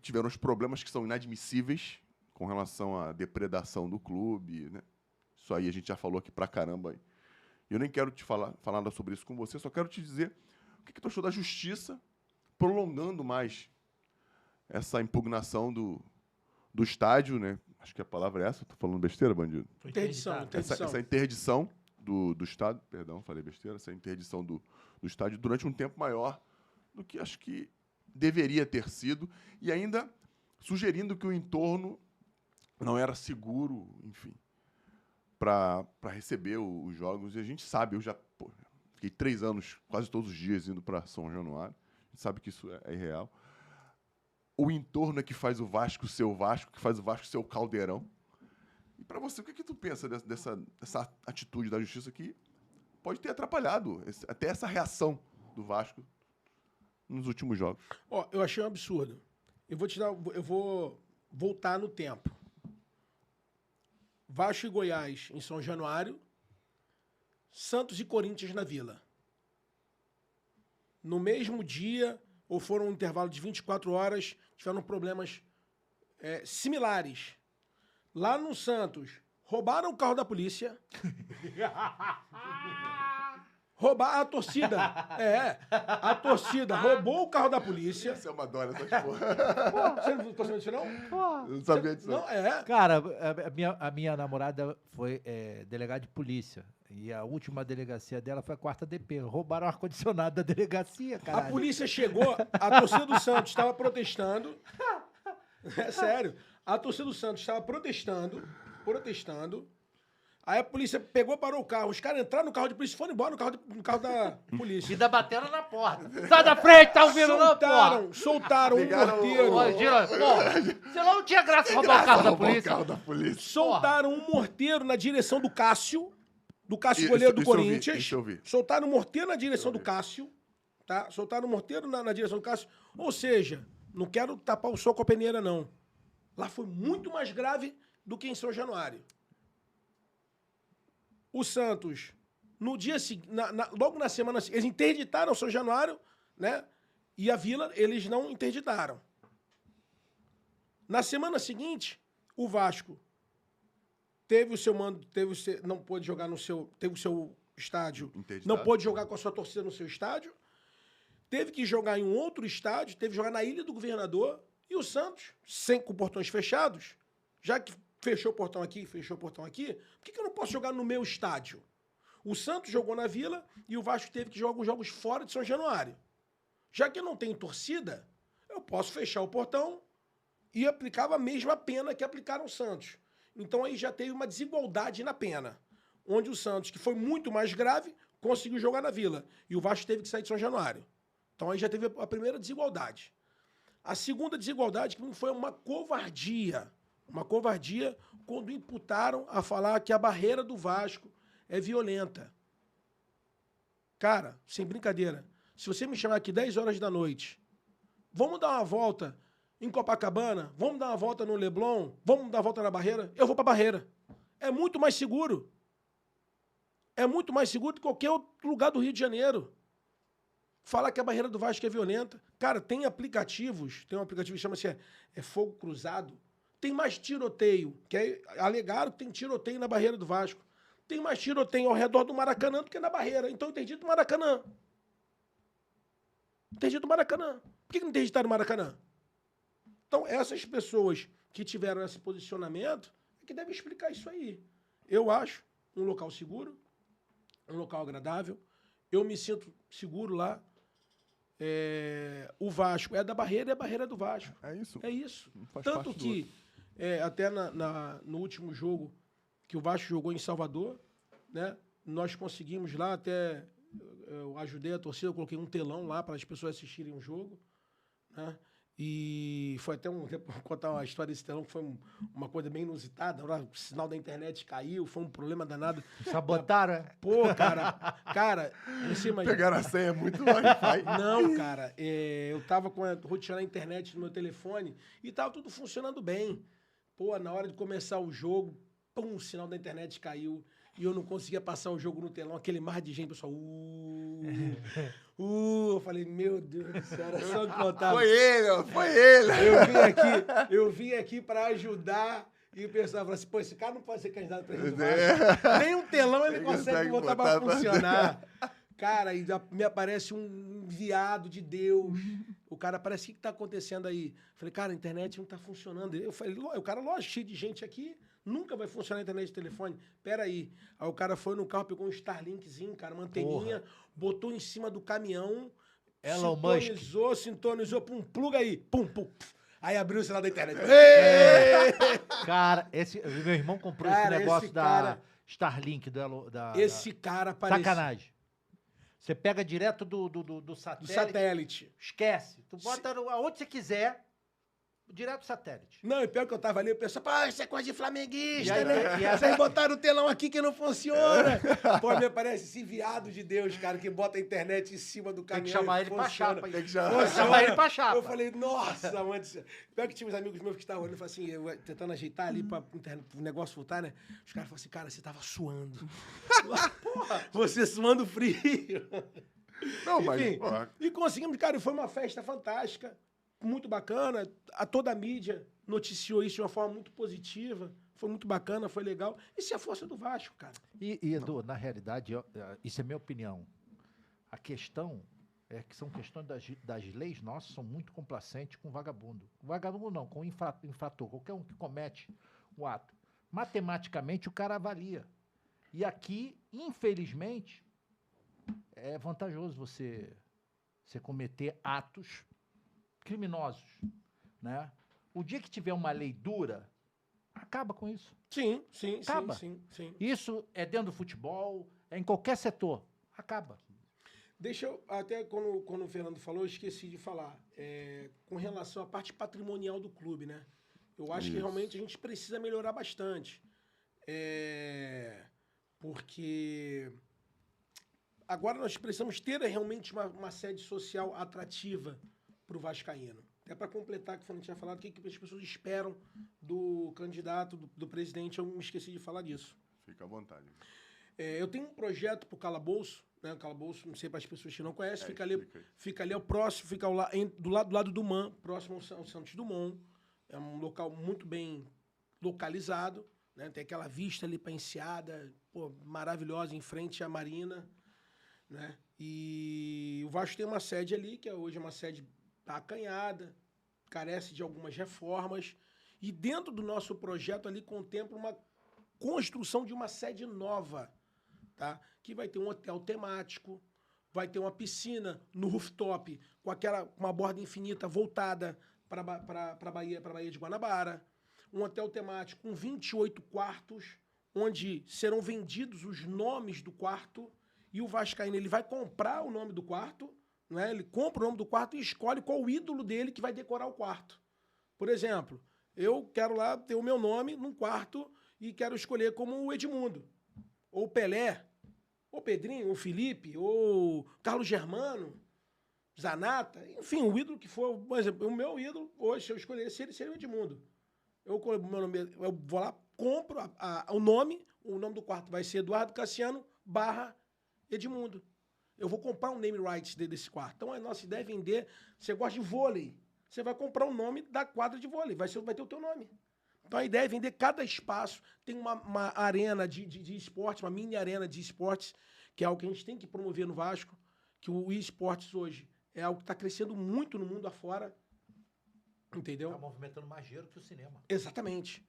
Tiveram os problemas que são inadmissíveis com relação à depredação do clube, né? Isso aí a gente já falou aqui pra caramba. E eu nem quero te falar nada sobre isso com você, só quero te dizer o que tu achou da justiça prolongando mais essa impugnação do estádio, né? Acho que a palavra é essa. Tô falando besteira, bandido? Interdição. Essa interdição do estádio, perdão, falei besteira, essa interdição do estádio durante um tempo maior do que acho que deveria ter sido, e ainda sugerindo que o entorno não era seguro, enfim, para receber os jogos. E a gente sabe, eu já fiquei 3 anos, quase todos os dias, indo para São Januário. A gente sabe que isso é irreal. O entorno é que faz o Vasco ser o Vasco, que faz o Vasco ser o Caldeirão. E para você, o que tu pensa dessa atitude da justiça que pode ter atrapalhado até essa reação do Vasco nos últimos jogos? Eu achei um absurdo. Eu vou voltar no tempo. Vasco e Goiás em São Januário, Santos e Corinthians na Vila. No mesmo dia, ou foram um intervalo de 24 horas, tiveram problemas similares. Lá no Santos, roubaram o carro da polícia. Roubar a torcida. A torcida roubou o carro da polícia. Isso é uma dó, essas porra. Você não tá sabendo disso, não? Eu não sabia disso. Não, Cara, a minha namorada foi delegada de polícia. E a última delegacia dela foi a 4ª DP. Roubaram o ar-condicionado da delegacia, cara. A polícia chegou, a torcida do Santos estava protestando. É sério. A torcida do Santos estava protestando. Aí a polícia pegou, parou o carro. Os caras entraram no carro de polícia e foram embora no carro da polícia. E ainda bateram na porta. Sai da frente, tá ouvindo não, porra? Soltaram um morteiro. Porra, senão não tinha graça roubar o carro da polícia. Soltaram um morteiro na direção do Cássio. Do Cássio, goleiro do Corinthians. Isso eu vi. Soltaram um morteiro na direção do Cássio. Tá? Soltaram um morteiro na direção do Cássio. Ou seja, não quero tapar o sol com a peneira, não. Lá foi muito mais grave do que em São Januário. O Santos, no dia seguinte, logo na semana, eles interditaram São Januário, né? E a Vila, eles não interditaram. Na semana seguinte, o Vasco teve o seu mando, não pôde jogar teve o seu estádio, não pôde jogar com a sua torcida no seu estádio, teve que jogar em um outro estádio, teve que jogar na Ilha do Governador, e o Santos, com portões fechados, já que fechou o portão aqui, por que eu não posso jogar no meu estádio? O Santos jogou na Vila e o Vasco teve que jogar os jogos fora de São Januário. Já que eu não tenho torcida, eu posso fechar o portão e aplicava a mesma pena que aplicaram o Santos. Então aí já teve uma desigualdade na pena, onde o Santos, que foi muito mais grave, conseguiu jogar na Vila e o Vasco teve que sair de São Januário. Então aí já teve a primeira desigualdade. A segunda desigualdade que foi uma covardia quando imputaram a falar que a barreira do Vasco é violenta. Cara, sem brincadeira, se você me chamar aqui 10 horas da noite, vamos dar uma volta em Copacabana, vamos dar uma volta no Leblon, vamos dar uma volta na barreira, eu vou pra barreira. É muito mais seguro. É muito mais seguro do que qualquer outro lugar do Rio de Janeiro. Falar que a barreira do Vasco é violenta. Cara, tem um aplicativo que chama-se Fogo Cruzado. Tem mais tiroteio, alegaram que tem tiroteio na barreira do Vasco. Tem mais tiroteio ao redor do Maracanã do que na barreira. Então interdito o Maracanã. Interdito o Maracanã. Por que não interditaram o Maracanã? Então, essas pessoas que tiveram esse posicionamento é que devem explicar isso aí. Eu acho um local seguro, um local agradável. Eu me sinto seguro lá. O Vasco é da barreira e a barreira é do Vasco. É isso. É isso. Faz Tanto parte do que, até no último jogo que o Vasco jogou em Salvador, né, nós conseguimos lá, até eu ajudei a torcida, eu coloquei um telão lá para as pessoas assistirem o jogo, né? E foi até vou contar uma história desse telão, que foi uma coisa bem inusitada. O sinal da internet caiu, foi um problema danado. Sabotaram, é? Pô, cara, você imagina. Pegaram a senha muito Wi-Fi. Não, cara, eu tava roteando a internet no meu telefone e tava tudo funcionando bem. Pô, na hora de começar o jogo, o sinal da internet caiu e eu não conseguia passar o jogo no telão, aquele mar de gente, pessoal. Eu falei, meu Deus do céu, era só que faltava. Foi ele. Eu vim aqui pra ajudar e o pessoal falou assim, pô, esse cara não pode ser candidato a presidente do Vasco. Nem um telão ele consegue botar pra funcionar. Cara, e me aparece um enviado de Deus. O cara parece, o que tá acontecendo aí? Eu falei, cara, a internet não tá funcionando. Eu falei, o cara, lógico, cheio de gente aqui, nunca vai funcionar a internet de telefone. Pera aí. Aí o cara foi no carro, pegou um Starlinkzinho, cara, uma anteninha, botou em cima do caminhão, Elon sintonizou, pum, pluga aí, pum. Aí abriu o sinal da internet. Cara, meu irmão comprou esse negócio da Starlink, esse cara parece... Sacanagem. Você pega direto do satélite. Do satélite. Esquece. Tu bota aonde você quiser. Direto satélite. Não, e pior que eu tava ali, o pessoal, pô, isso é coisa de flamenguista, E aí, né? e aí- Vocês botaram o telão aqui que não funciona. Pô, me parece esse viado de Deus, cara, que bota a internet em cima do Tem caminhão. que chamar e ele pra funciona. chapa. Tem que Funciona. chamar ele pra chapa. Eu falei, nossa, mano. Pior que tinha uns amigos meus que estavam olhando, assim, eu tentando ajeitar ali pra o negócio voltar, né? Os caras falaram assim, cara, você tava suando. Porra, você suando frio. Não, mas... Enfim, pô, e conseguimos, cara, e foi uma festa fantástica, muito bacana. Toda a mídia noticiou isso de uma forma muito positiva. Foi muito bacana, foi legal. Isso é a força do Vasco, cara. E Edu, na realidade, isso é minha opinião. A questão é que são questões das leis nossas, são muito complacentes com vagabundo. Vagabundo não, com infrator. Qualquer um que comete o ato. Matematicamente, o cara avalia. E aqui, infelizmente, é vantajoso você cometer atos criminosos, né? O dia que tiver uma lei dura, acaba com isso. Sim, sim, Acaba. sim. Isso é dentro do futebol, é em qualquer setor. Acaba. Deixa eu, até quando o Fernando falou, eu esqueci de falar. Com relação à parte patrimonial do clube, né? Eu acho que Isso. realmente a gente precisa melhorar bastante. Porque agora nós precisamos ter realmente uma sede social atrativa para o vascaíno. Até para completar o que o Fernando tinha falado, o que as pessoas esperam do candidato, do presidente, eu me esqueci de falar disso. Fica à vontade. Eu tenho um projeto para o Calabouço, né? O Calabouço, não sei para as pessoas que não conhecem, fica explica aí. ali ao próximo, fica do lado do MAN, próximo ao Santos Dumont. É um local muito bem localizado, né? Tem aquela vista ali para Enseada, pô, maravilhosa, em frente à Marina, né? E o Vasco tem uma sede ali, que hoje é uma sede acanhada, carece de algumas reformas, e dentro do nosso projeto ali contempla uma construção de uma sede nova, tá? Que vai ter um hotel temático, vai ter uma piscina no rooftop com uma borda infinita voltada para a Baía de Guanabara, um hotel temático com 28 quartos, onde serão vendidos os nomes do quarto, e o vascaíno ele vai comprar o nome do quarto, né? Ele compra o nome do quarto e escolhe qual o ídolo dele que vai decorar o quarto. Por exemplo, eu quero lá ter o meu nome num quarto e quero escolher como o Edmundo, ou Pelé, ou Pedrinho, ou Felipe, ou Carlos Germano, Zanata, enfim, o ídolo que for. Por exemplo, o meu ídolo, hoje, se eu escolhesse ele, seria o Edmundo. Eu vou lá, compro o nome do quarto vai ser Eduardo Cassiano / Edmundo. Eu vou comprar um name rights desse quarto. Então, a nossa ideia é vender. Você gosta de vôlei, você vai comprar o nome da quadra de vôlei, vai ter o teu nome. Então, a ideia é vender cada espaço. Tem uma arena de esporte, uma mini arena de esportes, que é algo que a gente tem que promover no Vasco, que o esportes hoje é algo que está crescendo muito no mundo afora, entendeu? Está movimentando mais dinheiro que o cinema. Exatamente.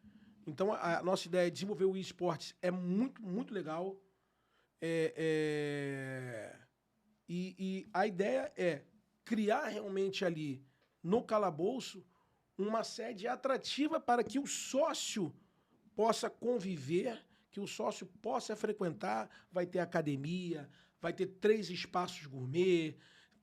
Então, a nossa ideia é desenvolver o esportes é muito, muito legal. E a ideia é criar realmente ali, no Calabouço, uma sede atrativa para que o sócio possa conviver, que o sócio possa frequentar. Vai ter academia, vai ter 3 espaços gourmet,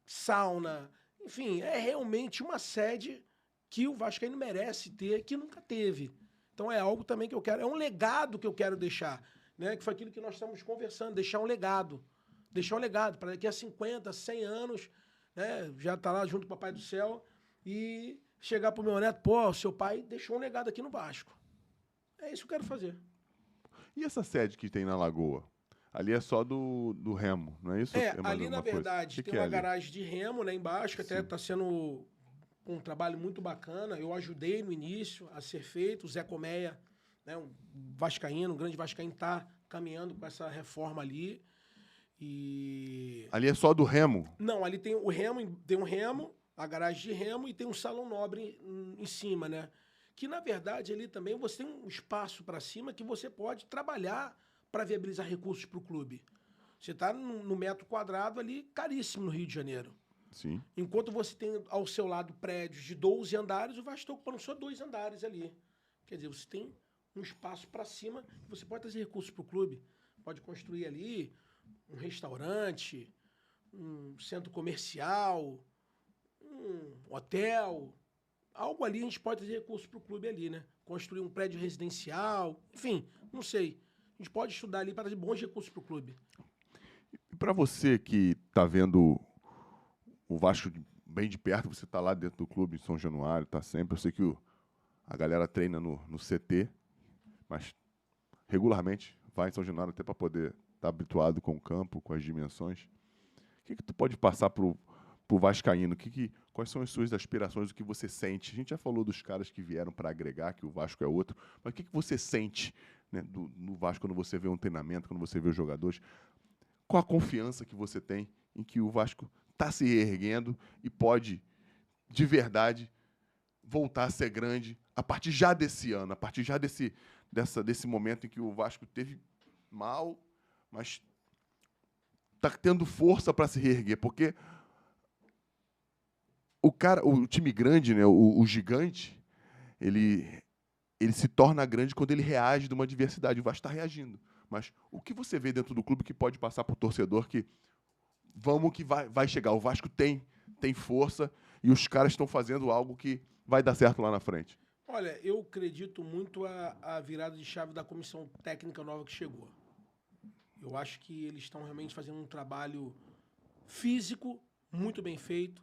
sauna, enfim, é realmente uma sede que o vascaíno merece ter, que nunca teve. Então é algo também que eu quero, é um legado que eu quero deixar, né? Que foi aquilo que nós estamos conversando, deixar um legado para daqui a 50, 100 anos, né? Já tá lá junto com o Papai do Céu e chegar pro meu neto, pô, seu pai deixou um legado aqui no Vasco. É isso que eu quero fazer. E essa sede que tem na Lagoa? Ali é só do Remo, não é isso? É mais Ali na alguma coisa? verdade O que tem é uma ali? garagem de remo lá embaixo, que até Sim. está sendo um trabalho muito bacana. Eu ajudei no início a ser feito. O Zé Colmeia, né, um vascaíno, um grande vascaíno, está caminhando com essa reforma ali. E Ali é só do Remo? não, ali tem um remo, a garagem de remo e tem um salão nobre em cima, né? Que na verdade ali também você tem um espaço para cima que você pode trabalhar para viabilizar recursos para o clube. Você está no metro quadrado ali caríssimo no Rio de Janeiro. Sim. Enquanto você tem ao seu lado prédios de 12 andares, o Vasco está ocupando só 2 andares ali. Quer dizer, você tem um espaço para cima que você pode trazer recursos para o clube. Pode construir ali um restaurante, um centro comercial, um hotel, algo ali a gente pode ter recurso para o clube ali, né? Construir um prédio residencial, enfim, não sei. A gente pode estudar ali para ter bons recursos para o clube. E para você que está vendo o Vasco bem de perto, você está lá dentro do clube em São Januário, está sempre. Eu sei que a galera treina no CT, mas regularmente vai em São Januário até para poder estar habituado com o campo, com as dimensões. O que tu pode passar pro vascaíno? Quais são as suas aspirações, o que você sente? A gente já falou dos caras que vieram para agregar, que o Vasco é outro, mas o que você sente, né, no Vasco quando você vê um treinamento, quando você vê os jogadores? Qual a confiança que você tem em que o Vasco está se reerguendo e pode, de verdade, voltar a ser grande a partir já desse ano, a partir já desse momento em que o Vasco teve mal, mas está tendo força para se reerguer, porque o time grande, né, o gigante, ele se torna grande quando ele reage de uma adversidade. O Vasco está reagindo. Mas o que você vê dentro do clube que pode passar para o torcedor que vai chegar? O Vasco tem força e os caras estão fazendo algo que vai dar certo lá na frente. Olha, eu acredito muito a virada de chave da comissão técnica nova que chegou. Eu acho que eles estão realmente fazendo um trabalho físico muito bem feito,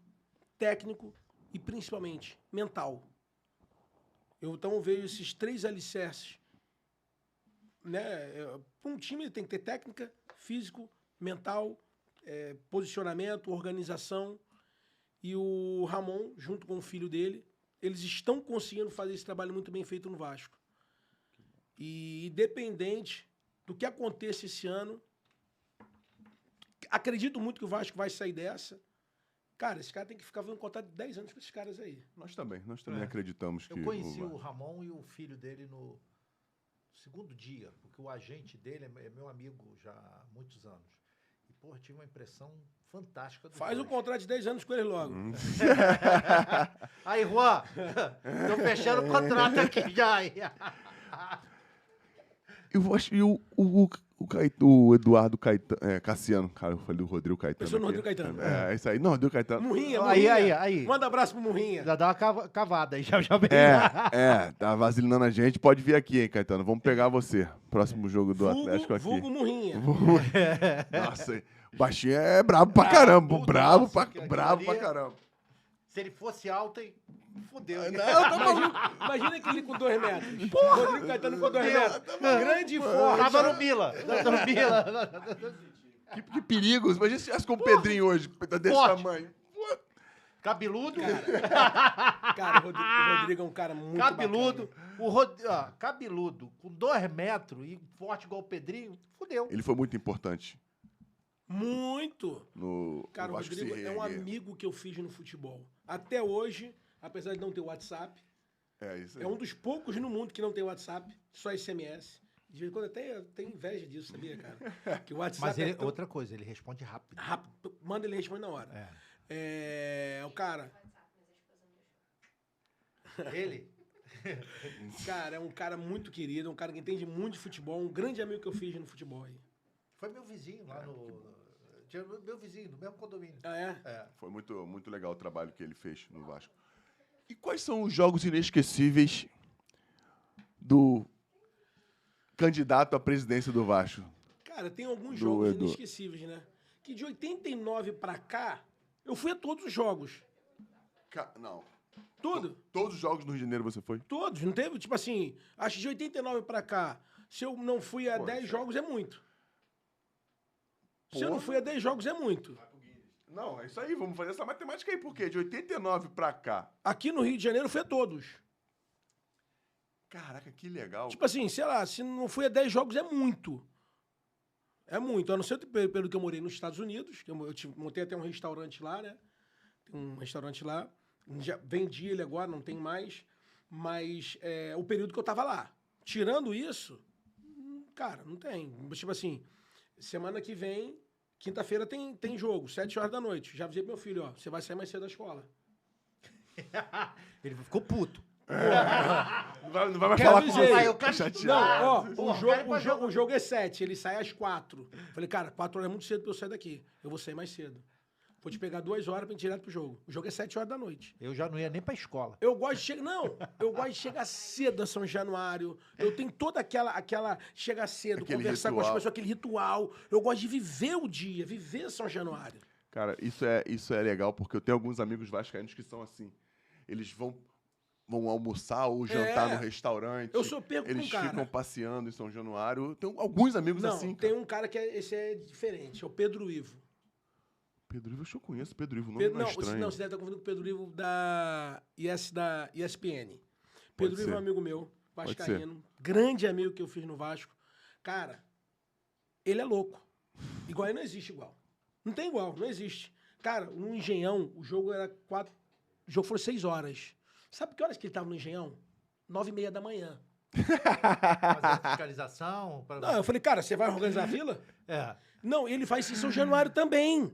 técnico e, principalmente, mental. Eu, então, vejo esses 3 alicerces. Né? Um time tem que ter técnica, físico, mental, posicionamento, organização. E o Ramon, junto com o filho dele, eles estão conseguindo fazer esse trabalho muito bem feito no Vasco. E, independente do que aconteça esse ano, acredito muito que o Vasco vai sair dessa. Cara, esse cara tem que ficar fazendo contrato de 10 anos com esses caras aí. Nós também acreditamos que... Eu conheci o Ramon e o filho dele no segundo dia, porque o agente dele é meu amigo já há muitos anos. E, pô, tive uma impressão fantástica do Faz um contrato de 10 anos com ele logo. Aí, Juan, tô fechando o contrato aqui já. O Eduardo Cassiano, cara, eu falei do Rodrigo Caetano. Pensou no aqui. Rodrigo Caetano. É isso aí. Não, Rodrigo Caetano. Murrinha. Aí. Manda abraço pro Murrinha. Já dá uma cavada aí, já vem. Tá vacilinando a gente. Pode vir aqui, hein, Caetano. Vamos pegar você. Próximo jogo do Atlético aqui. Vulgo Murrinha. Nossa, o baixinho é brabo pra caramba. Brabo pra caramba. Se ele fosse alto, fudeu. Imagina aquele com 2 metros. Rodrigo Caetano com 2 metros. Grande e forte. Tava no Mila. Que perigo. Imagina se tivesse com o Pedrinho hoje, desse Forte. tamanho. Cabeludo. Cara, o Rodrigo é um cara muito Cabeludo. bacana. Cabeludo, com 2 metros e forte igual o Pedrinho, fudeu. Ele foi muito importante. Muito. Cara, o Vasco se Rodrigo é um reerguer. amigo que eu fiz no futebol. Até hoje, apesar de não ter WhatsApp, Isso aí. é um dos poucos no mundo que não tem WhatsApp, só SMS. De vez em quando até eu tenho inveja disso, sabia, cara? Que o WhatsApp Mas ele, é tão outra coisa, ele responde rápido. rápido. Manda, ele responde na hora. O cara... Ele? Cara, é um cara muito querido, um cara que entende muito de futebol, um grande amigo que eu fiz no futebol aí. Foi meu vizinho lá no... Tinha meu vizinho, do mesmo condomínio. Ah, é? Foi muito, muito legal o trabalho que ele fez no Vasco. E quais são os jogos inesquecíveis do candidato à presidência do Vasco? Cara, tem alguns Do jogos Edu. inesquecíveis, né? Que de 89 pra cá, eu fui a todos os jogos. Não. Tudo. Todos os jogos no Rio de Janeiro você foi? Todos. Não teve, tipo assim, acho que de 89 pra cá, se eu não fui a 10 jogos, é muito. Se eu não fui a 10 jogos, é muito. Não, é isso aí. Vamos fazer essa matemática aí. Por quê? De 89 pra cá. Aqui no Rio de Janeiro, eu fui a todos. Caraca, que legal. Tipo assim, sei lá, se não fui a 10 jogos, é muito. É muito. A não ser pelo que eu morei nos Estados Unidos, que eu montei até um restaurante lá, né? Tem um restaurante lá. Já vendi ele agora, não tem mais. Mas o período que eu tava lá. Tirando isso, cara, não tem. Tipo assim, semana que vem, quinta-feira tem jogo, 7 horas da noite. Já avisei pro meu filho, ó, você vai sair mais cedo da escola. Ele ficou puto. Não vai mais Quero falar com dizer, você. eu Tá quero- chateado. Não, ó, o jogo é 7, ele sai às 4. Falei, cara, 4 horas é muito cedo pra eu sair daqui. Eu vou sair mais cedo. Vou te pegar 2 horas pra ir direto pro jogo. O jogo é 7 horas da noite. Eu já não ia nem pra escola. Eu gosto de chegar. Não, eu gosto de chegar cedo a São Januário. Eu tenho toda aquela. Chegar cedo, Aquele conversar com as ritual. pessoas, aquele ritual. Eu gosto de viver o dia, viver São Januário. Cara, isso é legal, porque eu tenho alguns amigos vascaínos que são assim. Eles vão almoçar ou jantar no restaurante. Eu sou pego com Eles um cara. ficam passeando em São Januário. Tem alguns amigos Não, assim, tem cara. um cara que esse é diferente, é o Pedro Ivo. Pedro Ivo, acho que eu conheço Pedro Ivo. O nome não é estranho. Não, você deve estar confundindo com o Pedro Ivo da ESPN. Pedro Ivo é um amigo meu, vascaíno, grande amigo que eu fiz no Vasco. Cara, ele é louco. Igual ele não existe igual. Não tem igual, não existe. Cara, no Engenhão, o jogo era 4... O jogo foi 6 horas. Sabe que horas que ele tava no Engenhão? 9h30 da manhã. Fazendo fiscalização. Não, eu falei, cara, você vai organizar a fila? É. Não, ele faz isso em São Januário também.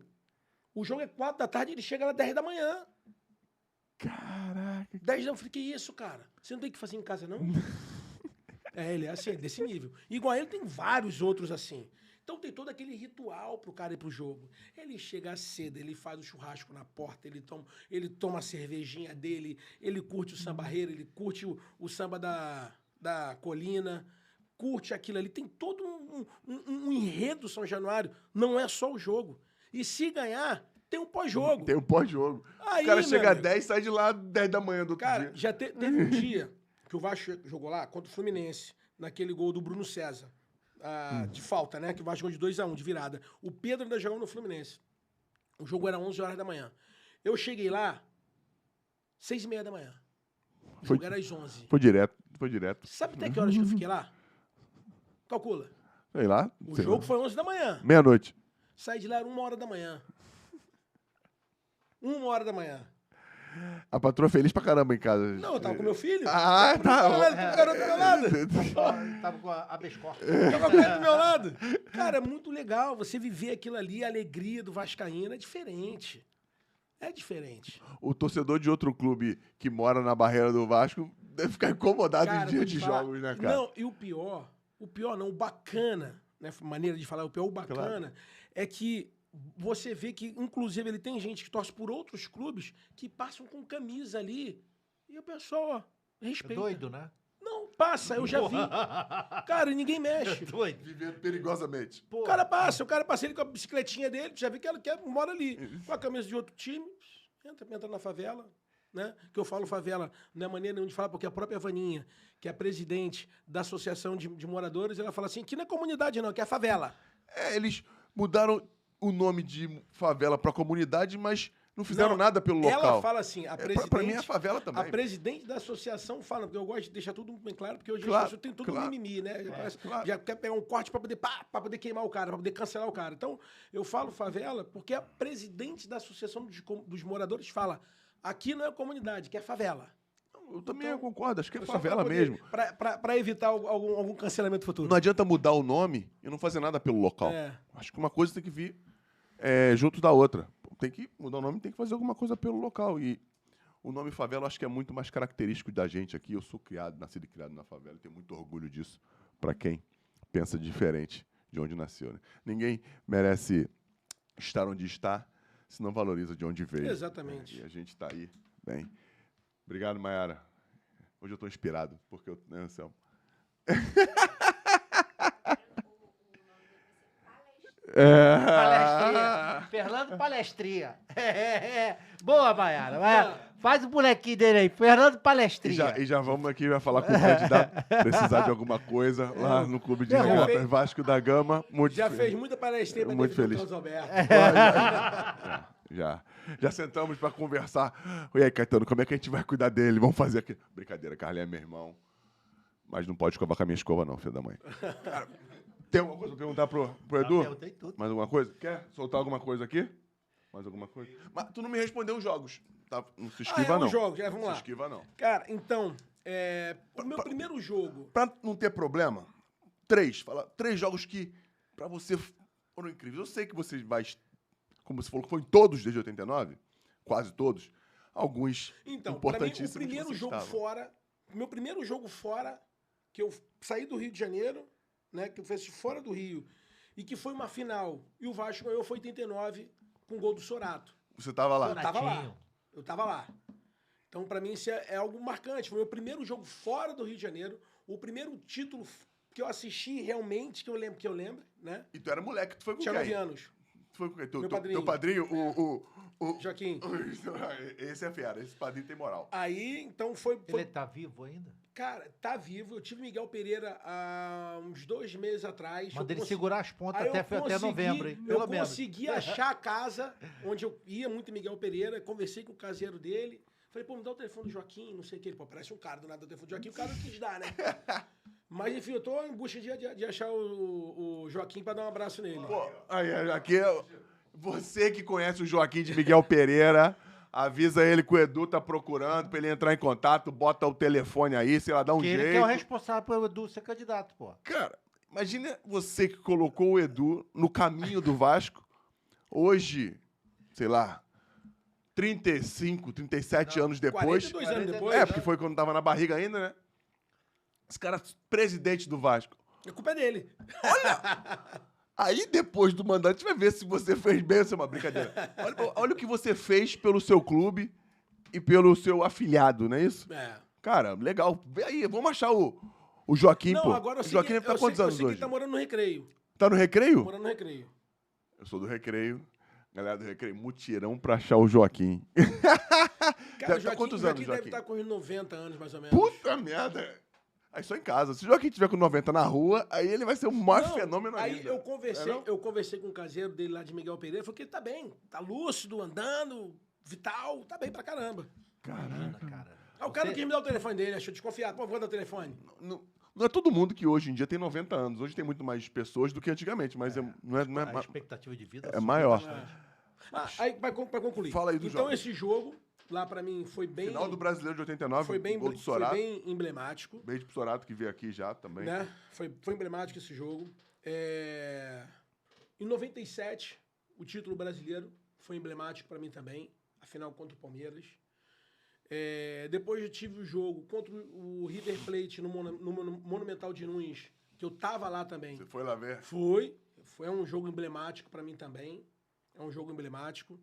O jogo é 4 da tarde, ele chega lá 10 da manhã. Caraca. 10 da manhã, eu falei, que isso, cara? Você não tem que fazer em casa, não? Ele é assim, desse nível. Igual ele, tem vários outros assim. Então tem todo aquele ritual pro cara ir pro jogo. Ele chega cedo, ele faz o churrasco na porta, ele toma a cervejinha dele, ele curte o sambarreiro, ele curte o samba da colina, curte aquilo ali. Tem todo um enredo São Januário. Não é só o jogo. E se ganhar, tem um pós-jogo. Tem um pós-jogo. Aí, O cara meu chega amigo, 10 e sai de lá 10 da manhã do outro Cara, dia. já teve um dia que o Vasco jogou lá contra o Fluminense, naquele gol do Bruno César. De falta, né? Que o Vasco ganhou de 2-1, de virada. O Pedro ainda jogou no Fluminense. O jogo era 11 horas da manhã. Eu cheguei lá 6h30 da manhã. O jogo era às 11. Foi direto. Sabe até que horas que eu fiquei lá? Calcula. Sei lá. O sei jogo lá. foi 11 da manhã. Meia-noite. Saí de lá, era 1h da manhã. 1h da manhã. A patroa feliz pra caramba em casa. Não, eu tava com meu filho. Ah, Tava tá. com o garoto do meu lado. Tava com a Bescor. Tava com ele do meu lado. Cara, é muito legal você viver aquilo ali, a alegria do vascaíno é diferente. É diferente. O torcedor de outro clube que mora na barreira do Vasco deve ficar incomodado Cara, em vou dia te de falar, jogos, né, cara? Não, e o pior não, o bacana, né, maneira de falar, o bacana é que você vê que, inclusive, ele tem gente que torce por outros clubes que passam com camisa ali e o pessoal respeita. Doido, né? Não, passa, eu já vi. Cara, e ninguém mexe. Doido. Vivendo perigosamente. O cara passa ele com a bicicletinha dele, já vê que ela mora ali. Com a camisa de outro time, entra na favela, né? Que eu falo favela, não é maneira nenhuma de falar, porque a própria Vaninha, que é a presidente da Associação de Moradores, ela fala assim, que não é comunidade não, que é a favela. Eles mudaram o nome de favela pra comunidade, mas não fizeram Não, nada pelo local. Ela fala assim, a presidente... Pra mim é favela A também. presidente da associação fala, porque eu gosto de deixar tudo bem claro, porque hoje Claro, as pessoas têm tudo claro. mimimi, né? claro. Já quer pegar um corte pra poder queimar o cara, pra poder cancelar o cara. Então, eu falo favela porque a presidente da associação dos moradores fala, aqui não é comunidade, que é favela. Eu também concordo, acho que é Só favela pra poder- mesmo. Pra evitar algum cancelamento futuro. Não adianta mudar o nome e não fazer nada pelo local. É. Acho que uma coisa tem que vir junto da outra. Tem que mudar o nome, tem que fazer alguma coisa pelo local. E o nome favela eu acho que é muito mais característico da gente aqui. Eu sou nascido e criado na favela, tenho muito orgulho disso para quem pensa diferente de onde nasceu. Né? Ninguém merece estar onde está se não valoriza de onde veio. Exatamente. E a gente está aí, bem. Obrigado, Mayara. Hoje eu estou inspirado, porque eu, né, Anselmo? Palestria. Fernando Palestria. Boa, Maiara. Faz o bonequinho dele aí. Fernando Palestria. E já vamos aqui, vai falar com o candidato, precisar de alguma coisa lá no Clube de Não, Regatas fez- Vasco da Gama. Muito Já feliz. fez muita palestrinha pra Muito defender o feliz. Carlos Alberto. Já sentamos para conversar. E aí, Caetano, como é que a gente vai cuidar dele? Vamos fazer aqui. Brincadeira, Carlinhos é meu irmão. Mas não pode escovar com a minha escova, não, filho da mãe. Cara, tem alguma coisa pra perguntar pro Edu? perguntei tudo. Mais alguma coisa? Quer soltar alguma coisa aqui? Mais alguma coisa? Mas tu não me respondeu os jogos. Tá? Não se esquiva, não. Os jogos, vamos Não lá. se esquiva, não. Cara, então, o meu primeiro jogo... Pra não ter problema, três jogos que pra você foram incríveis. Eu sei que você vai, como você falou, que foi em todos desde 89, quase todos, alguns Então, pra mim, importantíssimos. o primeiro você jogo estava. fora, meu primeiro jogo fora, que eu saí do Rio de Janeiro, né, que eu fiz fora do Rio, e que foi uma final, e o Vasco ganhou, foi 89, com o gol do Sorato. Você tava lá. Eu tava lá. Natinho. Eu tava lá. Então, pra mim, isso é algo marcante. Foi o meu primeiro jogo fora do Rio de Janeiro. O primeiro título que eu assisti realmente, que eu lembro, né? E tu era moleque, tu foi com Tinha quem? 9 anos. Tu foi com quem? Meu Teu padrinho, o... Joaquim. Esse é fera, esse padrinho tem moral. Aí, então, foi... Ele tá vivo ainda? Cara, tá vivo. Eu tive Miguel Pereira há uns 2 meses atrás. Manda Eu ele segurar as pontas Aí eu até consegui- novembro, hein? Eu Pelo menos. consegui achar a casa onde eu ia muito em Miguel Pereira, conversei com o caseiro dele. Falei, pô, me dá o telefone do Joaquim, não sei o que. Ele, pô, parece um cara do nada do telefone do Joaquim, o cara não quis dar, né? Mas, enfim, eu tô em busca de achar o Joaquim pra dar um abraço nele. Pô, aí, aqui, você que conhece o Joaquim de Miguel Pereira, avisa ele que o Edu tá procurando pra ele entrar em contato, bota o telefone aí, sei lá, dá um Porque ele jeito. que é o responsável pelo Edu ser candidato, pô. Cara, imagina você que colocou o Edu no caminho do Vasco, hoje, sei lá, 35, 37 anos depois. 42 anos depois. É, porque foi quando tava na barriga ainda, né? Esse cara, presidente do Vasco. A culpa é dele. Aí, depois do mandato, a gente vai ver se você fez bem ou se é uma brincadeira. Olha o que você fez pelo seu clube e pelo seu afiliado, não é isso? É. Cara, legal. Vê aí, vamos achar o Joaquim, Não, pô. agora eu O sei Joaquim que, deve estar eu quantos sei, anos eu sei que hoje? ele tá morando no Recreio. Tá no Recreio? Morando no Recreio. Eu sou do Recreio. Galera do Recreio, mutirão pra achar o Joaquim. Cara, Deve tá quantos anos, deve Joaquim? estar com uns 90 anos, mais ou menos. Puta merda. Aí só em casa. Se o Joaquim tiver com 90 na rua, aí ele vai ser o maior Não, fenômeno aí ainda. eu conversei, Não é não? eu conversei com o caseiro dele lá de Miguel Pereira, falou que ele tá bem, tá lúcido, andando, vital, tá bem pra caramba. Imagina, cara. Aí o cara não quis me dar o telefone dele, achou desconfiado. Pô, vou dar o telefone. Não é todo mundo que hoje em dia tem 90 anos. Hoje tem muito mais pessoas do que antigamente, mas não é A expectativa de vida é subiu maior. bastante. Aí, pra concluir. Fala aí do então, jogo. esse jogo, lá pra mim, foi bem... Final do Brasileiro de 89, foi bem, gol do foi Sorato. bem emblemático. Beijo pro Sorato que veio aqui já também. Né? Foi emblemático esse jogo. Em 97, o título brasileiro foi emblemático para mim também, a final contra o Palmeiras. Depois eu tive o jogo contra o River Plate no Monumental de Nunes, que eu tava lá também. Você foi lá ver? Foi um jogo emblemático para mim também. É um jogo emblemático.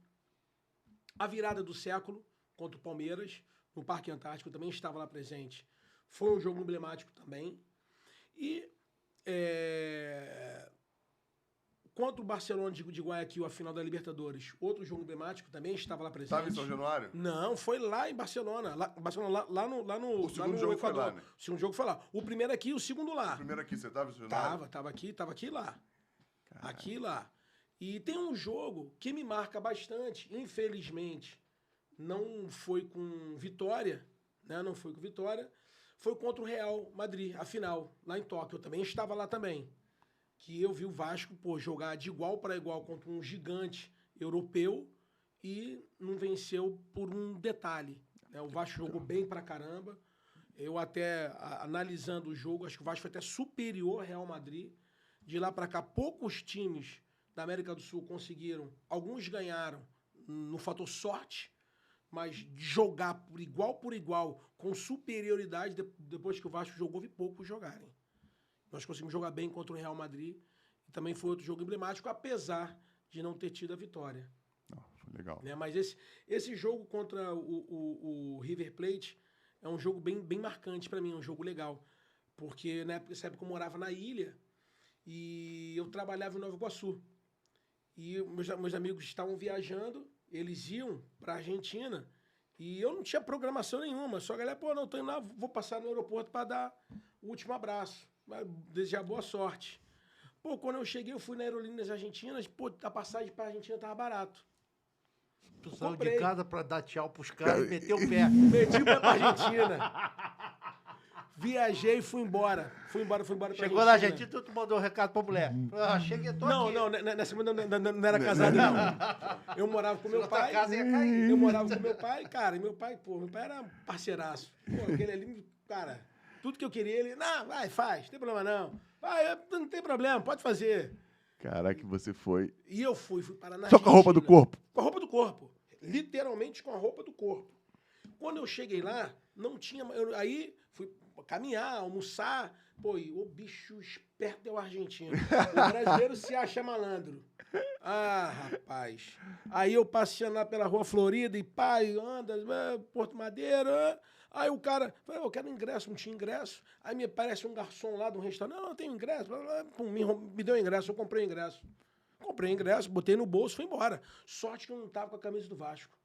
A virada do século contra o Palmeiras, no Parque Antártico, eu também estava lá presente. Foi um jogo emblemático também. E contra o Barcelona de Guayaquil, a final da Libertadores, outro jogo emblemático, também estava lá presente. Estava em São Januário? Não, foi lá em Barcelona. Lá no O segundo no jogo foi Equador. lá, né? O segundo jogo foi lá. O primeiro aqui, o segundo lá. Primeiro aqui, você estava em São Januário? Tava aqui e lá. Aqui e lá. E tem um jogo que me marca bastante, infelizmente, não foi com vitória, né? Não foi com vitória, foi contra o Real Madrid, a final, lá em Tóquio. Eu também estava lá também. Que eu vi o Vasco, jogar de igual para igual contra um gigante europeu e não venceu por um detalhe, né? O Vasco jogou bem pra caramba. Eu até, analisando o jogo, acho que o Vasco foi até superior ao Real Madrid. De lá para cá, poucos times da América do Sul conseguiram. Alguns ganharam no fator sorte, mas jogar por igual, com superioridade, depois que o Vasco jogou, vi poucos jogarem. Nós conseguimos jogar bem contra o Real Madrid. E também foi outro jogo emblemático, apesar de não ter tido a vitória. Foi legal. Né? Mas esse jogo contra o River Plate é um jogo bem marcante para mim, é um jogo legal. Porque nessa época eu morava na ilha e eu trabalhava em Nova Iguaçu. E meus amigos estavam viajando, eles iam para a Argentina e eu não tinha programação nenhuma. Só a galera, não, tô indo lá, vou passar no aeroporto para dar o último abraço. Desejar boa sorte. Quando eu cheguei, eu fui na Aerolíneas Argentinas, a passagem para a Argentina tava barato. Tu saiu de casa pra dar tchau pros caras e meter o pé. Meti o pé pra Argentina. Viajei e fui embora. Fui embora pra Chegou na Argentina, tu mandou um recado pra mulher. Cheguei, tô aqui. Não, nessa semana não era casado, não. Eu morava com meu pai. Casa ia cair. Eu morava com meu pai, cara, e meu pai era parceiraço. Aquele ali, cara, tudo que eu queria, ele, não, vai, faz, não tem problema não. Vai, não tem problema, pode fazer. Caraca, você foi. E eu fui parar na Só com a roupa do Argentina. corpo? Com a roupa do corpo. Literalmente com a roupa do corpo. Quando eu cheguei lá, não tinha... aí fui caminhar, almoçar. E o bicho esperto é o argentino. O brasileiro se acha malandro. Ah, rapaz. Aí eu passeando lá pela Rua Florida e pai, anda, Porto Madeira. Aí o cara, falei, eu quero ingresso, não tinha ingresso. Aí me aparece um garçom lá de um restaurante, não, eu tenho ingresso. Pum, me deu ingresso, eu comprei ingresso. Comprei ingresso, botei no bolso, fui embora. Sorte que eu não tava com a camisa do Vasco.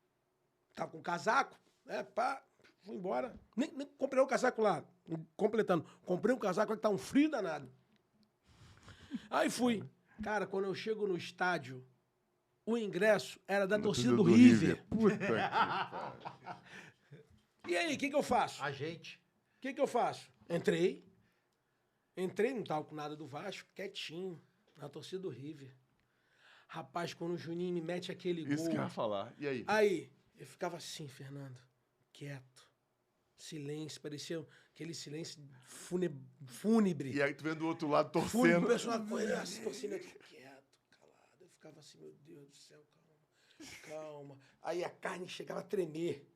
Tava com casaco, né, pá, fui embora. Nem comprei o casaco lá, completando. Comprei um casaco que tá um frio danado. Aí fui. Cara, quando eu chego no estádio, o ingresso era da torcida do River. Puta que pariu. E aí, o que eu faço? A gente. O que eu faço? Entrei, não tava com nada do Vasco, quietinho, na torcida do River. Rapaz, quando o Juninho me mete aquele gol... Isso que eu ia falar. E aí? Aí, eu ficava assim, Fernando, quieto, silêncio, parecia aquele silêncio fúnebre. E aí tu vendo do outro lado Fúnebre, torcendo. o pessoal assim, torcendo aqui, quieto, calado. Eu ficava assim, meu Deus do céu, calma. Aí a carne chegava a tremer.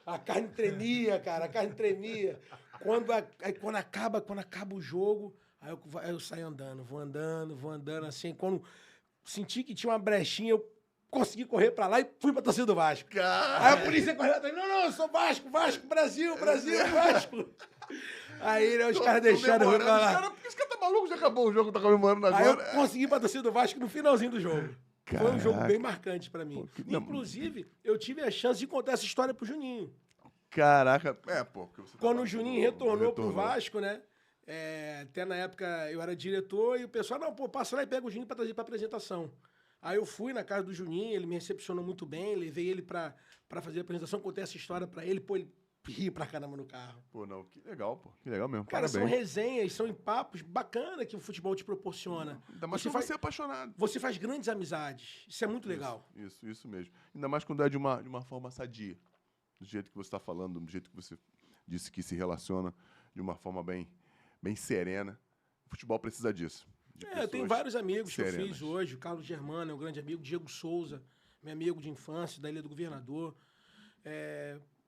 A carne tremia, cara, a carne tremia. Quando acaba o jogo, aí eu saio andando, vou andando, assim. Quando senti que tinha uma brechinha, eu consegui correr pra lá e fui pra torcida do Vasco. Cara. Aí a polícia correu atrás, não, eu sou Vasco, Brasil, Vasco. Aí, né, os caras deixaram eu pra lá. Por que esse cara tá maluco? Já acabou o jogo, tá comemorando Aí eu agora. consegui ir pra torcida do Vasco no finalzinho do jogo. Foi um jogo Caraca. bem marcante pra mim. Pô, que- Inclusive, eu tive a chance de contar essa história pro Juninho. Caraca. porque você Quando tava- o Juninho retornou pro Vasco, né? Até na época eu era diretor e o pessoal, não, pô, passa lá e pega o Juninho pra trazer pra apresentação. Aí eu fui na casa do Juninho, ele me recepcionou muito bem, levei ele pra fazer a apresentação, contei essa história pra ele, pô, ele ria pra caramba no carro. Pô, não, que legal, pô. Que legal mesmo. Cara, são Parabéns. resenhas, são papos bacana que o futebol te proporciona. Ainda mais Você quando faz- você é apaixonado. Você faz grandes amizades. Isso é muito legal. Isso mesmo. Ainda mais quando é de uma forma sadia. Do jeito que você está falando, do jeito que você disse que se relaciona, de uma forma bem serena. O futebol precisa disso. De Eu tenho pessoas vários amigos que eu serenas. fiz hoje. O Carlos Germano é um grande amigo. Diego Souza, meu amigo de infância, da Ilha do Governador.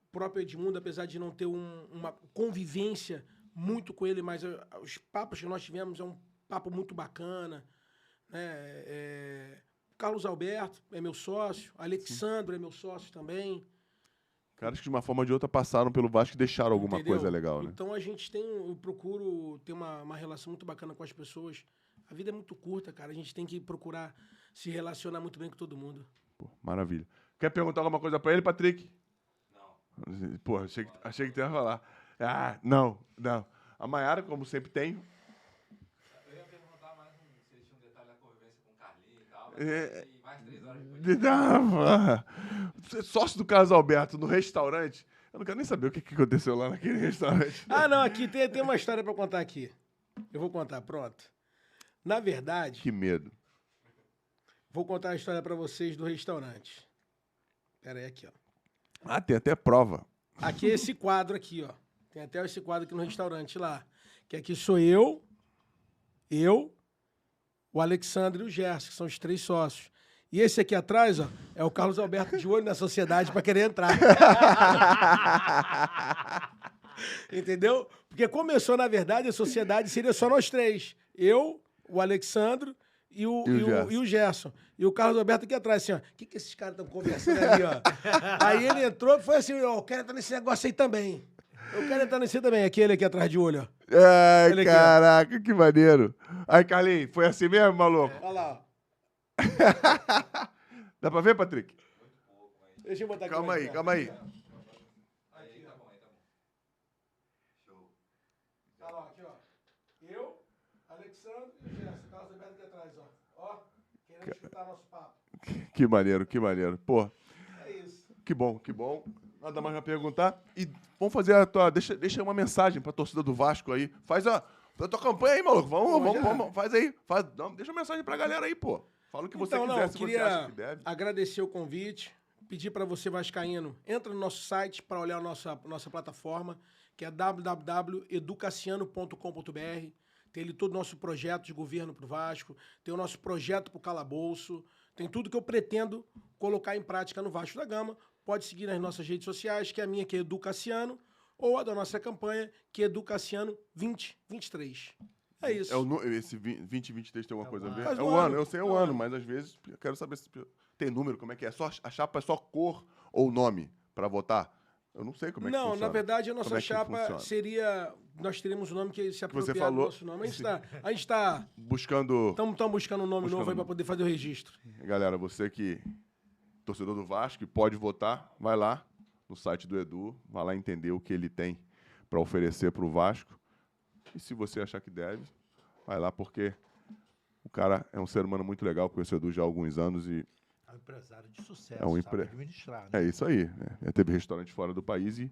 O próprio Edmundo, apesar de não ter uma convivência muito com ele, mas os papos que nós tivemos é um papo muito bacana. Né? Carlos Alberto é meu sócio. Alexandre é meu sócio também. Caras que de uma forma ou de outra passaram pelo Vasco e deixaram alguma Entendeu? coisa legal, né? Então eu procuro ter uma relação muito bacana com as pessoas. A vida é muito curta, cara. A gente tem que procurar se relacionar muito bem com todo mundo. Pô, maravilha. Quer perguntar alguma coisa pra ele, Patrick? Não. Pô, achei que tu ia falar. Ah, não. A Maiara, como sempre tem. Eu ia perguntar mais se eles tinham um detalhe da convivência com o Carlinhos e tal, É. e mais 3 horas depois. Você é sócio do Carlos Alberto no restaurante. Eu não quero nem saber o que aconteceu lá naquele restaurante. Ah, não, aqui tem uma história pra contar aqui. Eu vou contar, pronto. Na verdade, Que medo. vou contar a história pra vocês do restaurante. Pera aí, aqui, ó. Ah, tem até prova. Aqui é esse quadro aqui, ó. Tem até esse quadro aqui no restaurante lá. Que aqui sou eu, o Alexandre e o Gerson, que são os 3 sócios. E esse aqui atrás, ó, é o Carlos Alberto de olho na sociedade pra querer entrar. Entendeu? Porque começou, na verdade, a sociedade seria só nós 3. Eu, o Alexandre e o Gerson. E o Carlos Alberto aqui atrás, assim, ó. O que esses caras estão conversando ali, ó? Aí ele entrou e foi assim, ó, eu quero entrar nesse negócio aí também. Eu quero entrar nesse também, aquele aqui atrás de olho, ó. Ai, Olha aqui, caraca, que maneiro. Aí, Carlinhos, foi assim mesmo, maluco? Olha lá, ó. Dá pra ver, Patrick? Deixa eu botar aqui. Calma aí, calma aí. Aí tá bom, aí tá bom. Show. Olha lá, aqui, ó. Eu, Alexandre e o Gerson. Carlos Alberto aqui atrás, ó. Ó, querendo escutar nosso papo. Que maneiro, que maneiro. Pô, É isso. que bom, que bom. Nada mais pra perguntar. E vamos fazer a tua... Deixa uma mensagem pra torcida do Vasco aí. Faz a tua campanha aí, maluco. Vamos. Faz aí. Deixa uma mensagem pra galera aí, pô. Fala o que você Então, quiser, não, se queria você acha que deve. agradecer o convite, pedir para você vascaíno, entra no nosso site para olhar a nossa plataforma, que é www.educaciano.com.br. Tem ali todo o nosso projeto de governo para o Vasco, tem o nosso projeto para o Calabouço, tem tudo que eu pretendo colocar em prática no Vasco da Gama. Pode seguir nas nossas redes sociais, que é a minha, que é Educaciano, ou a da nossa campanha, que é Educaciano 2023. É isso. Esse 2023 tem alguma coisa a ver? Faz É um o ano, ano. eu sei, é o ano, mas às vezes eu quero saber se tem número, como é que é. A chapa é só cor ou nome para votar? Eu não sei como é que funciona. Não, na verdade, a nossa Como é que chapa funciona? seria... Nós teríamos um nome que se você apropriar do falou. nosso nome. A gente está... Buscando... Estamos buscando um nome novo aí para poder fazer o registro. Galera, você que torcedor do Vasco e pode votar, vai lá no site do Edu, vai lá entender o que ele tem para oferecer para o Vasco. E se você achar que deve, vai lá, porque o cara é um ser humano muito legal, conheço o Edu já há alguns anos e É um empresário de sucesso, É um sabe administrar, né? é isso aí. Né? Já teve restaurante fora do país e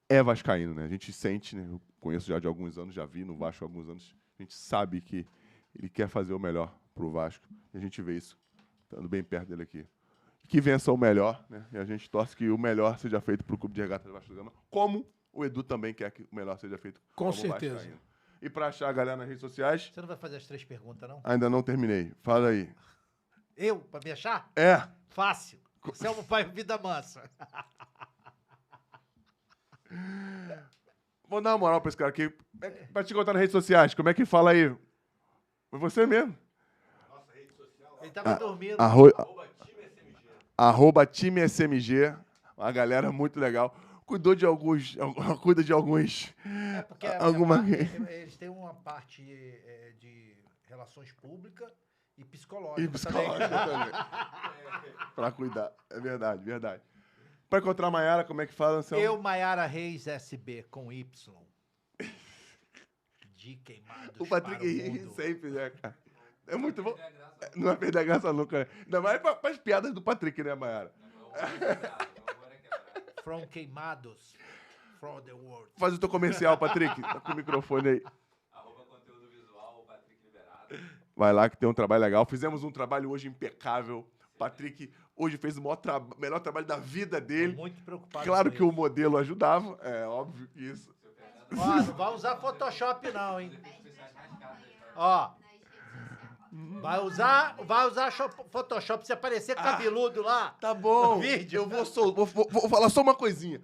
é vascaíno, né? A gente sente, né? Eu conheço já de alguns anos, já vi no Vasco há alguns anos, a gente sabe que ele quer fazer o melhor para o Vasco e a gente vê isso estando bem perto dele aqui. Que vença o melhor, né? E a gente torce que o melhor seja feito para o Clube de Regatas Vasco da Gama, como o Edu também quer que o melhor seja feito Com como certeza. vascaíno. E para achar a galera nas redes sociais, Você não vai fazer as 3 perguntas, não? ainda não terminei. Fala aí. Eu, pra me achar? É, Fácil. Você é um pai vida mansa. vou dar uma moral pra esse cara aqui. Pra te contar nas redes sociais, como é que fala aí? Foi você mesmo. Ele tava dormindo. Arroba time SMG. Uma galera muito legal. Cuida de alguns. É porque eles têm uma parte de relações públicas e psicológica. E psicológica também. Pra cuidar. É verdade, verdade. Pra encontrar a Maiara, como é que fala, Anselmo? Eu, Maiara Reis SB, com Y. De queimados O Patrick para o ri mundo. sempre, né, cara? É muito bom. Não vai perder a graça nunca, né? Ainda mais pras piadas do Patrick, né, Maiara? From queimados, from the world. Faz o teu comercial, Patrick. Tá com o microfone aí. @conteúdo visual, Patrick Liberado. Vai lá que tem um trabalho legal. Fizemos um trabalho hoje impecável. Patrick hoje fez o melhor trabalho da vida Tô dele. muito preocupado Claro com que o isso. modelo ajudava. É óbvio que isso. Ó, não vai usar Photoshop não, hein? Ó. Vai usar Photoshop se aparecer cabeludo lá. Tá bom. No vídeo. Eu vou falar só uma coisinha.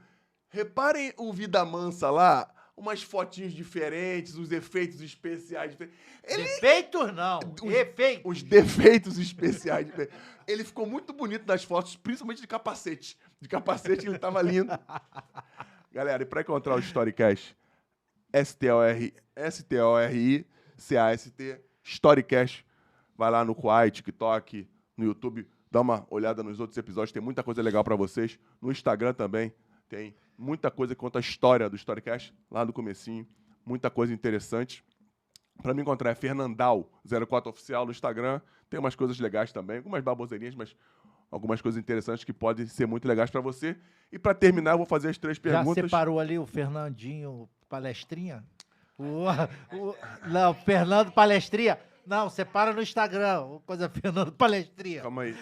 Reparem o Vida Mansa lá. Umas fotinhos diferentes, uns efeitos especiais diferentes. Defeitos não, efeitos. Os defeitos especiais. Ele ficou muito bonito nas fotos, principalmente de capacete. De capacete ele tava lindo. Galera, e para encontrar o Storycast, STORICAST, Storycast, vai lá no Quai, TikTok, no YouTube, dá uma olhada nos outros episódios, tem muita coisa legal para vocês. No Instagram também tem muita coisa que conta a história do Storycast, lá do comecinho, muita coisa interessante. Para me encontrar é Fernandal04 Oficial no Instagram. Tem umas coisas legais também, algumas baboseirinhas, mas algumas coisas interessantes que podem ser muito legais para você. E para terminar, eu vou fazer as 3 Já perguntas. separou ali o Fernandinho Palestrinha? Não, Fernando Palestrinha. Não, separa no Instagram. Coisa Fernando Palestrinha. Calma aí.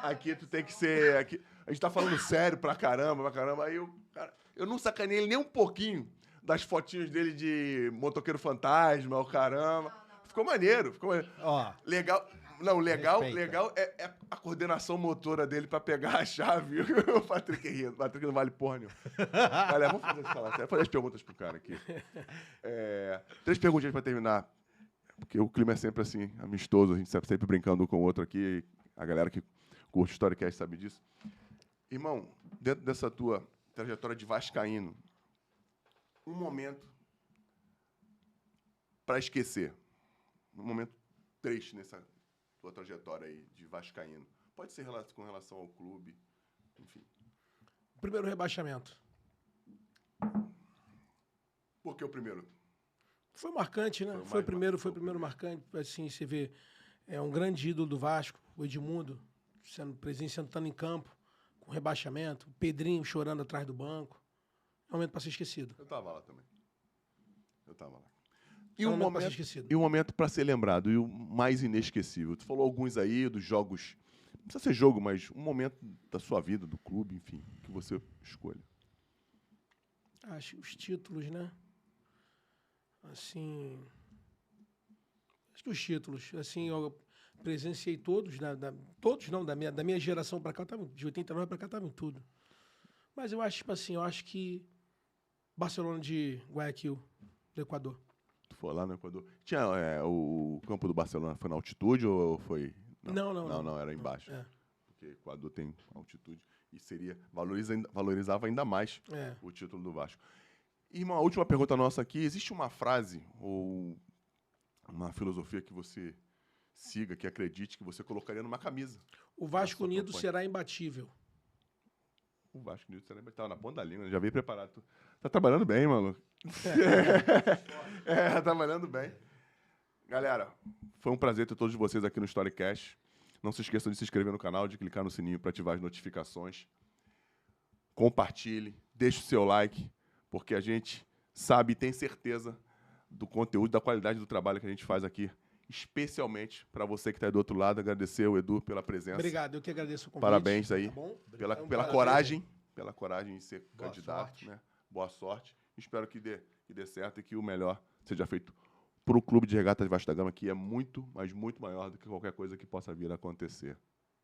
Aqui tu tem que ser... Aqui, a gente tá falando sério pra caramba. Aí eu não sacanei ele nem um pouquinho das fotinhos dele de motoqueiro fantasma, o caramba. Ficou maneiro. Ó, Legal. Não, legal Respeita. é a coordenação motora dele pra pegar a chave. O Patrick rindo. O Patrick não vale porra nenhuma. Galera, vamos fazer isso, falar sério. Fazer as perguntas pro cara aqui. 3 perguntinhas pra terminar. Porque o clima é sempre assim, amistoso. A gente está sempre brincando um com o outro aqui. A galera que curte Storycast sabe disso. Irmão, dentro dessa tua trajetória de vascaíno, um momento pra esquecer. Um momento triste nessa tua trajetória aí de vascaíno. Pode ser com relação ao clube, enfim. Primeiro rebaixamento. Por que o primeiro? Foi marcante, né? Foi o Foi o mais primeiro marcante. Assim, você vê, é um grande ídolo do Vasco, o Edmundo, presenciando, estando em campo, com rebaixamento, o Pedrinho chorando atrás do banco. É um momento para ser esquecido. Eu tava lá também. Eu tava lá. É um momento para ser esquecido. E um momento para ser lembrado, e o mais inesquecível. Tu falou alguns aí dos jogos, não precisa ser jogo, mas um momento da sua vida, do clube, enfim, que você escolha. Acho os títulos, né? Assim, acho que os títulos, assim, eu presenciei todos, todos não, da minha geração para cá, de 89 para cá estavam em tudo. Mas eu acho, tipo assim, eu acho que Barcelona de Guayaquil, do Equador. Tu foi lá no Equador. Tinha o campo do Barcelona, foi na altitude ou foi... Não. Era embaixo. É. Porque o Equador tem altitude e valorizava ainda mais É. o título do Vasco. E uma última pergunta nossa aqui. Existe uma frase ou uma filosofia que você siga, que acredite, que você colocaria numa camisa? O Vasco Sua Unido campanha. será imbatível. O Vasco Unido estava na ponta da língua, já veio preparado. Tá trabalhando bem, maluco. Tá trabalhando bem. Galera, foi um prazer ter todos vocês aqui no Storycast. Não se esqueçam de se inscrever no canal, de clicar no sininho para ativar as notificações. Compartilhe, deixe o seu like, porque a gente sabe e tem certeza do conteúdo, da qualidade do trabalho que a gente faz aqui, especialmente para você que está aí do outro lado. Agradecer ao Edu pela presença. Obrigado, eu que agradeço o convite. Parabéns aí Tá bom? pela, É um pela prazer. coragem em ser Boa candidato. sorte. Né? Boa sorte. Espero que dê certo e que o melhor seja feito para o Clube de Regatas Vasco da Gama, que é muito, mas muito maior do que qualquer coisa que possa vir a acontecer.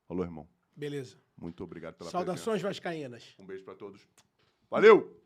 Alô, irmão. Beleza. Muito obrigado pela Saudações vascaínas. presença. Um beijo para todos. Valeu!